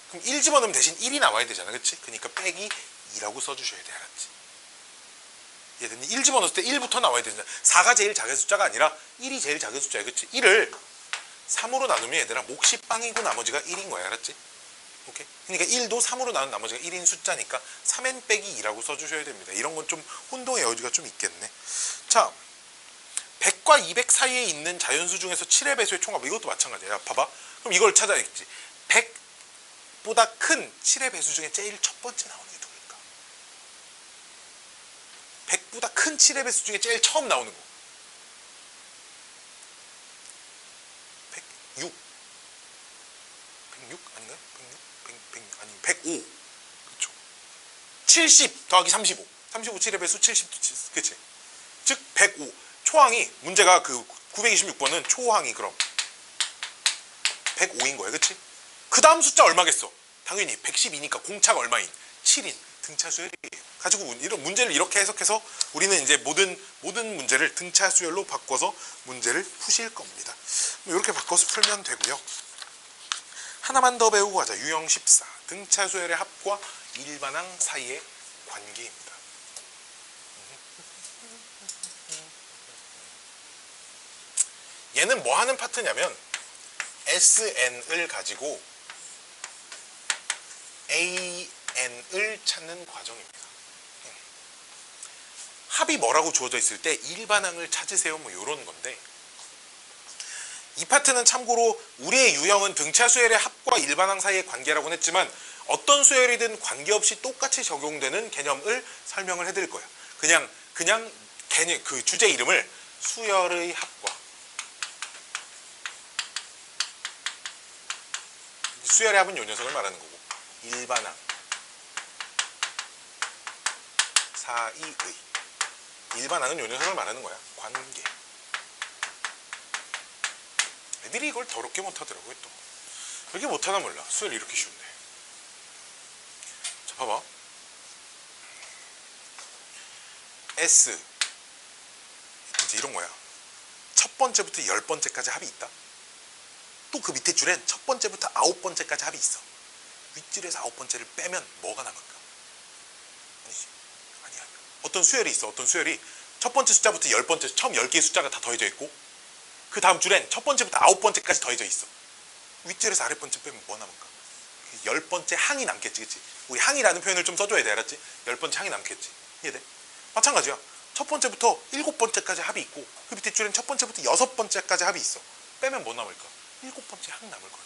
그럼 1 집어넣으면 대신 1이 나와야 되잖아. 그치? 그러니까 빼기 2라고 써주셔야 돼. 알았지? 이해됐니? 1 집어넣을 때 1부터 나와야 되잖아. 4가 제일 작은 숫자가 아니라 1이 제일 작은 숫자야. 그치? 1을 3으로 나누면 얘들아 몫이 빵이고 나머지가 1인 거야. 알았지? 오케이? 그러니까 1도 3으로 나눈 나머지가 1인 숫자니까 3n 빼기 2라고 써주셔야 됩니다. 이런 건 좀 혼동의 여지가 좀 있겠네. 자, 100과 200 사이에 있는 자연수 중에서 7의 배수의 총합. 이것도 마찬가지야. 봐봐. 그럼 이걸 찾아야겠지. 100보다 큰 7의 배수 중에 제일 첫 번째 나오는 게 누굴까? 100보다 큰 7의 배수 중에 제일 처음 나오는 거. 106. 106 아닌가요? 106? 아니 105. 그렇죠. 70 더하기 35. 35 7의 배수 70. 그치? 즉 105. 초항이 문제가 926번은 초항이 그럼 105인 거야. 그치? 그 다음 숫자 얼마겠어? 당연히 112니까 공차가 얼마인? 7인 등차 수열이에요. 가지고 이런 문제를 이렇게 해석해서 우리는 이제 모든 문제를 등차 수열로 바꿔서 문제를 푸실 겁니다. 이렇게 바꿔서 풀면 되고요. 하나만 더 배우고 가자. 유형 14. 등차 수열의 합과 일반항 사이의 관계입니다. 얘는 뭐 하는 파트냐면 SN을 가지고 AN을 찾는 과정입니다. 합이 뭐라고 주어져 있을 때 일반항을 찾으세요. 뭐 이런 건데 이 파트는 참고로 우리의 유형은 등차 수열의 합과 일반항 사이의 관계라고는 했지만 어떤 수열이든 관계없이 똑같이 적용되는 개념을 설명을 해드릴 거야. 그냥 개념 주제 이름을 수열의 합과 수열의 합은 요 녀석을 말하는 거고 일반항 사이의 일반항은 요 녀석을 말하는 거야. 관계. 애들이 이걸 더럽게 못하더라고요. 또 이렇게 못하나 몰라. 수열 이렇게 쉬운데. 자 봐봐. S 이제 이런 거야. 첫 번째부터 10번째까지 합이 있다. 또 그 밑에 줄엔 첫 번째부터 9번째까지 합이 있어. 윗줄에서 9번째를 빼면 뭐가 남을까? 아니지. 아니야. 어떤 수열이 있어. 어떤 수열이 첫 번째 숫자부터 10번째, 처음 10개의 숫자가 다 더해져 있고 그 다음 줄엔 첫 번째부터 9번째까지 더해져 있어. 윗줄에서 아랫번째 빼면 뭐 남을까? 10번째 항이 남겠지. 그치? 우리 항이라는 표현을 좀 써줘야 돼. 알았지? 10번째 항이 남겠지. 이해돼? 마찬가지야. 첫 번째부터 7번째까지 합이 있고 그 밑에 줄엔 첫 번째부터 6번째까지 합이 있어. 빼면 뭐 남을까? 7번째 항 남을 거야.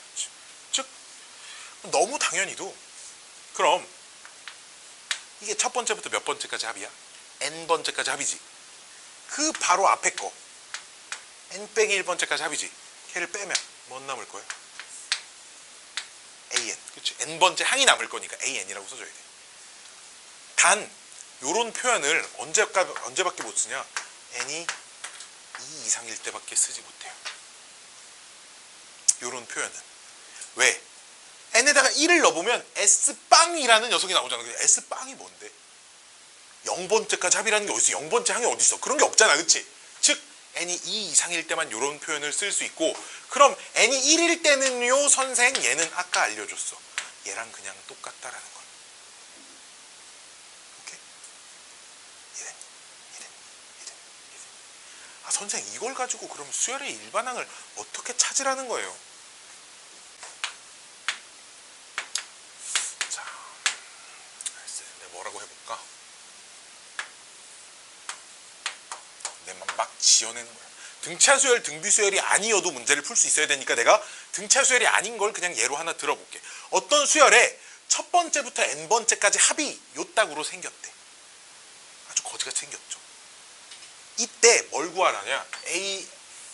즉 너무 당연히도 그럼 이게 첫 번째부터 몇 번째까지 합이야? n번째까지 합이지. 그 바로 앞에 거 n 빼기 1번째까지 합이지. 걔를 빼면 뭐 남을 거야? an. 그치? n번째 항이 남을 거니까 an이라고 써줘야 돼. 단 요런 표현을 언제밖에 못 쓰냐? n이 2 이상일 때밖에 쓰지 못해요. 요런 표현은. 왜? n에다가 1을 넣어보면 s빵이라는 녀석이 나오잖아. s빵이 뭔데? 0번째까지 합이라는 게 어딨어? 0번째 항이 어딨어? 그런 게 없잖아. 그치? 즉 n이 2 이상일 때만 요런 표현을 쓸 수 있고 그럼 n이 1일 때는요 선생 얘는 아까 알려줬어. 얘랑 그냥 똑같다라는 걸. 오케이? 이래. 아 선생 이걸 가지고 그럼 수열의 일반항을 어떻게 찾으라는 거예요? 자, 내가 뭐라고 해볼까? 내가 막 지어내는 거야. 등차 수열, 등비 수열이 아니어도 문제를 풀 수 있어야 되니까 내가 등차 수열이 아닌 걸 그냥 예로 하나 들어볼게. 어떤 수열에 첫 번째부터 n번째까지 합이 요따구로 생겼대. 아주 거지같이 생겼죠. 이때 뭘 구하라냐?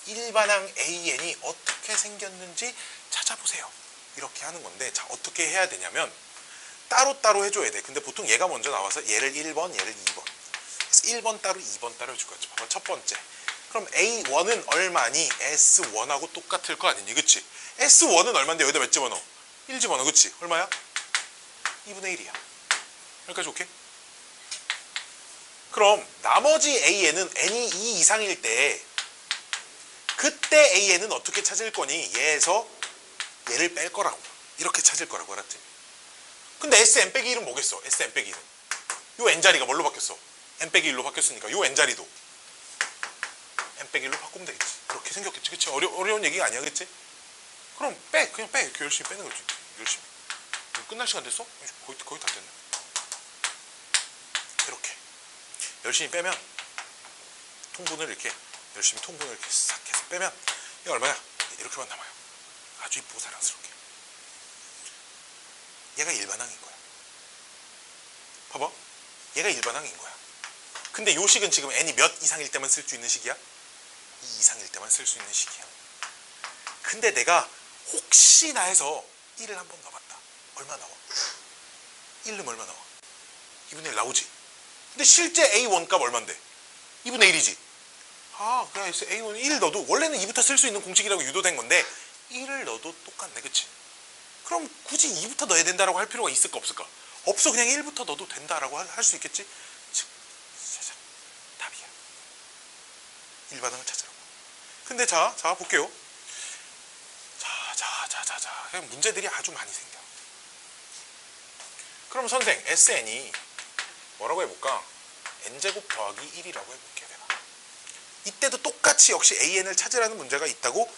일반항 AN이 어떻게 생겼는지 찾아보세요. 이렇게 하는 건데, 자, 어떻게 해야 되냐면 따로따로 해줘야 돼. 근데 보통 얘가 먼저 나와서 얘를 1번, 얘를 2번. 그래서 1번 따로, 2번 따로 해줄 거지. 봐봐, 첫 번째. 그럼 A1은 얼마니? S1하고 똑같을 거 아니니? 그치? S1은 얼마인데 여기다 몇 집어넣어? 1 집어넣어. 그치? 얼마야? 2분의 1이야. 여기까지 오케이? 그럼 나머지 AN은 n이 2 이상일 때 그때 AN은 어떻게 찾을 거니? 얘에서 얘를 뺄 거라고. 이렇게 찾을 거라고. 알았지? 근데 SN-1은 뭐겠어? SN-1은 요 n자리가 뭘로 바뀌었어? n-1로 바뀌었으니까 요 n자리도 n-1로 바꾸면 되겠지. 그렇게 생겼겠지. 그치? 어려운 얘기가 아니야. 그치? 그럼 빼. 그냥 빼. 이렇게 열심히 빼는 거지. 열심히. 끝날 시간 됐어? 거의 다 됐네. 이렇게 열심히 빼면 통분을 이렇게 열심히 통분을 이렇게 싹 해서 빼면 이거 얼마야? 이렇게만 남아요. 아주 이쁘고 사랑스럽게. 얘가 일반항인 거야. 봐봐. 얘가 일반항인 거야. 근데 요 식은 지금 n이 몇 이상일 때만 쓸 수 있는 식이야? 2 이상일 때만 쓸 수 있는 식이야. 근데 내가 혹시나 해서 1을 한번 넣어봤다. 얼마 나와? 1 넣으면 얼마 나와? 2분의 1 나오지? 근데 실제 A1 값 얼만데? 2분의 1이지? 아, 그래서 A1 1 넣어도 원래는 2부터 쓸 수 있는 공식이라고 유도된 건데 1을 넣어도 똑같네. 그치? 그럼 굳이 2부터 넣어야 된다라고 할 필요가 있을까 없을까? 없어. 그냥 1부터 넣어도 된다라고 할 수 있겠지? 즉, 짜잔. 답이야. 일반항을 찾으라고. 근데 자 볼게요. 자. 그냥 문제들이 아주 많이 생겨. 그럼 선생, SN이 뭐라고 해볼까? n제곱 더하기 1이라고 해볼게요. 내가. 이때도 똑같이 역시 AN을 찾으라는 문제가 있다고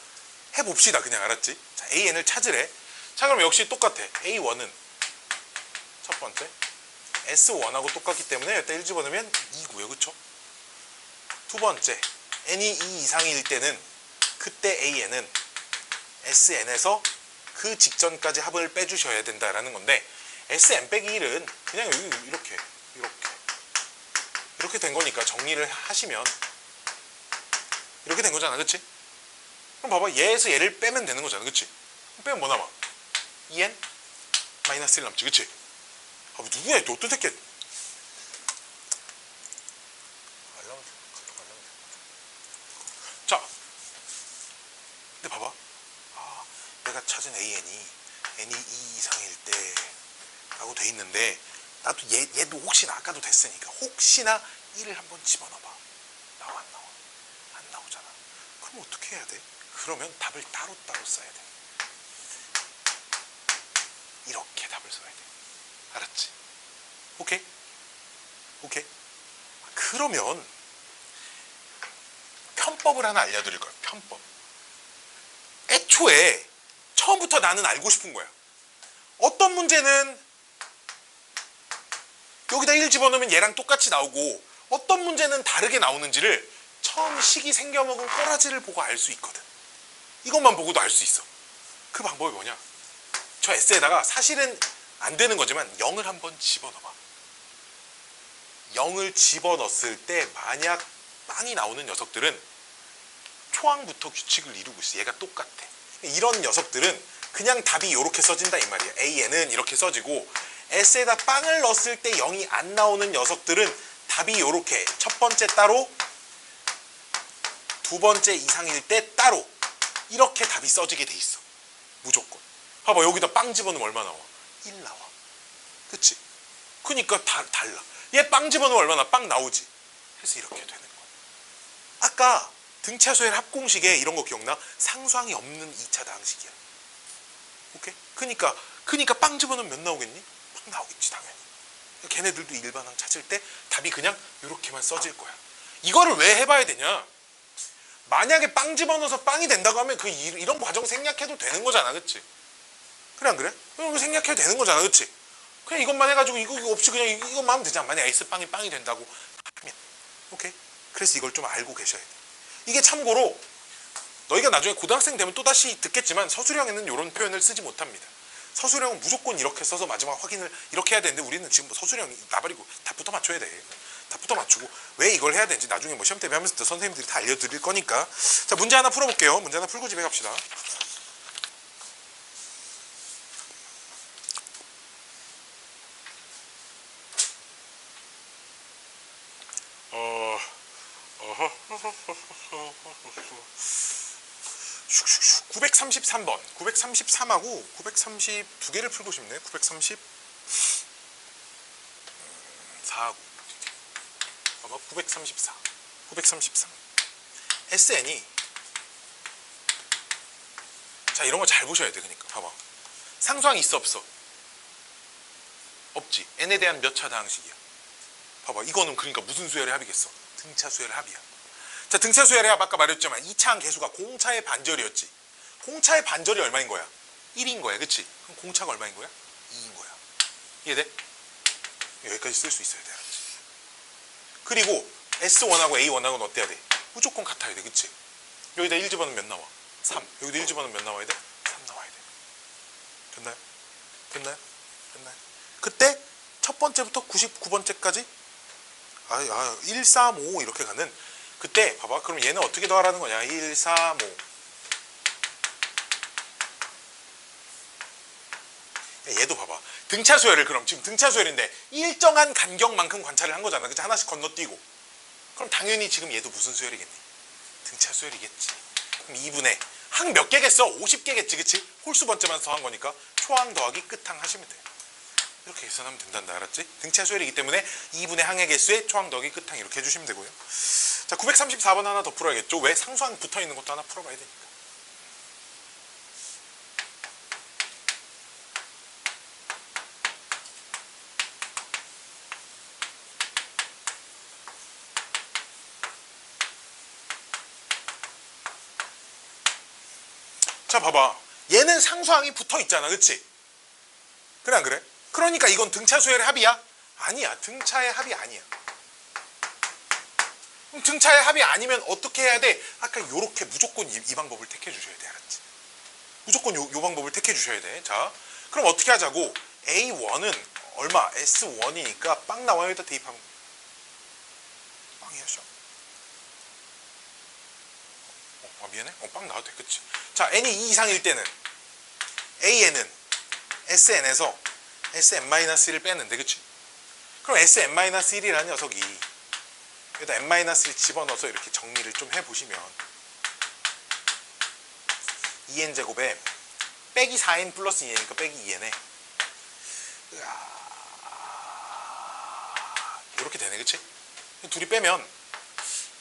해봅시다. 그냥. 알았지? 자, AN을 찾으래. 자, 그럼 역시 똑같아. A1은 첫 번째 S1하고 똑같기 때문에 일단 1 집어넣으면 2고요. 그쵸? 두 번째, n이 2 이상일 때는 그때 AN은 SN에서 그 직전까지 합을 빼주셔야 된다라는 건데, SN-1은 그냥 여기 이렇게 된 거니까 정리를 하시면 이렇게 된 거잖아. 그치? 그럼 봐봐. 얘에서 얘를 빼면 되는 거잖아. 그치? 빼면 뭐 남아? 2n? 마이너스 1 남지. 그치? 아, 누구야? 너 어떤 새끼야? 자, 근데 봐봐. 아, 내가 찾은 AN이 n이 2 이상일 때 라고 돼 있는데, 나도 얘도 혹시나 아까도 됐으니까 혹시나 1을 한번 집어넣어봐. 나와 안 나와? 안 나오잖아. 그럼 어떻게 해야 돼? 그러면 답을 따로따로 써야 돼. 이렇게 답을 써야 돼. 알았지? 오케이? 그러면 편법을 하나 알려드릴 거야. 편법. 애초에 처음부터 나는 알고 싶은 거야. 어떤 문제는 여기다 1 집어넣으면 얘랑 똑같이 나오고 어떤 문제는 다르게 나오는지를 처음 식이 생겨먹은 꼬라지를 보고 알 수 있거든. 이것만 보고도 알 수 있어. 그 방법이 뭐냐? 저 S에다가 사실은 안 되는 거지만 0을 한번 집어넣어봐. 0을 집어넣었을 때 만약 빵이 나오는 녀석들은 초항부터 규칙을 이루고 있어. 얘가 똑같아. 이런 녀석들은 그냥 답이 이렇게 써진다 이 말이야. AN은 이렇게 써지고 S에다 빵을 넣었을 때 0이 안 나오는 녀석들은 답이 이렇게 첫 번째 따로, 두 번째 이상일 때 따로 이렇게 답이 써지게 돼 있어. 무조건. 봐봐. 여기다 빵 집어넣으면 얼마 나와? 1 나와. 그치? 그니까 달라. 얘 빵 집어넣으면 얼마나? 빵 나오지. 그래서 이렇게 되는 거야. 아까 등차수열 합공식에 이런 거 기억나? 상수항이 없는 2차 다항식이야. 오케이? 그니까 빵 집어넣으면 몇 나오겠니? 빵 나오겠지 당연히. 걔네들도 일반항 찾을 때 답이 그냥 이렇게만 써질 거야. 이거를 왜 해봐야 되냐? 만약에 빵 집어넣어서 빵이 된다고 하면 이런 과정 생략해도 되는 거잖아. 그치? 그래 안 그래? 이런 거 생략해도 되는 거잖아. 그치? 그냥 이것만 해가지고 이거 없이 그냥 이것만 하면 되잖아. 만약 S빵이 빵이 된다고 하면. 오케이? 그래서 이걸 좀 알고 계셔야 돼. 이게 참고로 너희가 나중에 고등학생 되면 또다시 듣겠지만 서술형에는 이런 표현을 쓰지 못합니다. 서술형은 무조건 이렇게 써서 마지막 확인을 이렇게 해야 되는데 우리는 지금 뭐 서술형 나발이고 답부터 맞춰야 돼. 답부터 맞추고 왜 이걸 해야 되는지 나중에 뭐 시험 대비하면서 선생님들이 다 알려드릴 거니까. 자, 문제 하나 풀어볼게요. 문제 하나 풀고 집에 갑시다. 슉슉슉 933번 933하고 932개를 풀고 싶네. 934하고 봐봐. 934 933 SN이 자 이런 거 잘 보셔야 돼. 그러니까 봐봐. 상수항이 있어 없어? 없지. n에 대한 몇 차 다항식이야. 봐봐. 이거는 그러니까 무슨 수열의 합이겠어? 등차 수열의 합이야. 자, 등차 수열의 합 아까 말했지만 2차항 계수가 공차의 반절이었지. 공차의 반절이 얼마인 거야? 1인 거야. 그치? 그럼 공차가 얼마인 거야? 2인 거야. 이해돼? 여기까지 쓸 수 있어야 돼. 알았지? 그리고 S1하고 A1하고는 어때야 돼? 무조건 같아야 돼. 그치? 여기다 1 집어넣으면 몇 나와? 3. 여기다 1 집어넣으면 몇 나와야 돼? 3 나와야 돼. 됐나요? 됐나요? 됐나요? 그때 첫 번째부터 99번째까지 1, 3, 5 이렇게 가는 그때 봐봐. 그럼 얘는 어떻게 더하라는 거냐? 1, 3, 5 얘도 봐봐. 등차 수열을 그럼 지금 등차 수열인데 일정한 간격만큼 관찰을 한 거잖아. 그치? 하나씩 건너뛰고. 그럼 당연히 지금 얘도 무슨 수열이겠니? 등차 수열이겠지. 그럼 2분의 항 몇 개겠어? 50개겠지. 그치? 홀수 번째만 더한 거니까 초항 더하기 끝항 하시면 돼. 이렇게 계산하면 된단다. 알았지? 등차 수열이기 때문에 2분의 항의 개수에 초항 더하기 끝항 이렇게 해주시면 되고요. 자, 934번 하나 더 풀어야겠죠? 왜? 상수항 붙어있는 것도 하나 풀어봐야 되니까. 자, 봐봐. 얘는 상수항이 붙어있잖아. 그치? 그래 안 그래? 그러니까 이건 등차 수열의 합이야? 아니야. 등차의 합이 아니야. 그럼 등차의 합이 아니면 어떻게 해야 돼? 아까 요렇게 무조건 이 방법을 택해 주셔야 돼. 알았지? 무조건 요 방법을 택해 주셔야 돼. 자, 그럼 어떻게 하자고? A1은 얼마? S1이니까 빵 나와요. 여기다 대입하면 빵이야. 미안해? 빵 나와도 돼. 그치? 자, n이 2 이상일 때는 AN은 SN에서 SN-1을 빼는데, 그치? 그럼 SN-1이라는 녀석이 여기다 n-1을 집어넣어서 이렇게 정리를 좀 해보시면 2n제곱에 빼기 4n 플러스 2n이니까 빼기 2n에 이렇게 되네. 그치? 둘이 빼면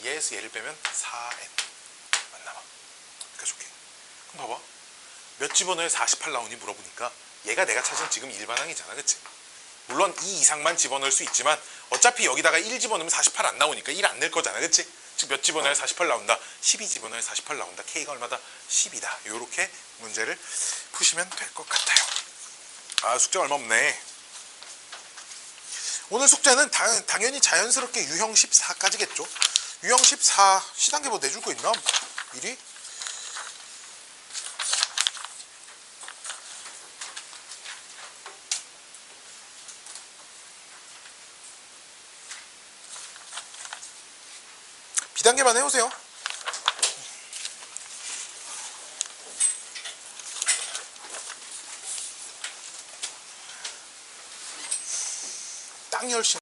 얘에서 얘를 빼면 4n 맞나봐. 그러니까 좋게. 그럼 봐봐. 몇 집어넣어야 48 나오니 물어보니까 얘가 내가 찾은 지금 일반항이잖아. 그치? 물론 2 이상만 집어넣을 수 있지만 어차피 여기다가 1 집어넣으면 48 안 나오니까 1 안 낼 거잖아. 그치? 즉 몇 집어넣어야 48 나온다? 12 집어넣어야 48 나온다. K가 얼마다? 10이다. 요렇게 문제를 푸시면 될 것 같아요. 아, 숙제 얼마 없네. 오늘 숙제는 당연히 자연스럽게 유형 14까지겠죠. 유형 14 시단계 뭐 내줄 거 있나? 미리? 비단계만 해오세요. 땅이 훨씬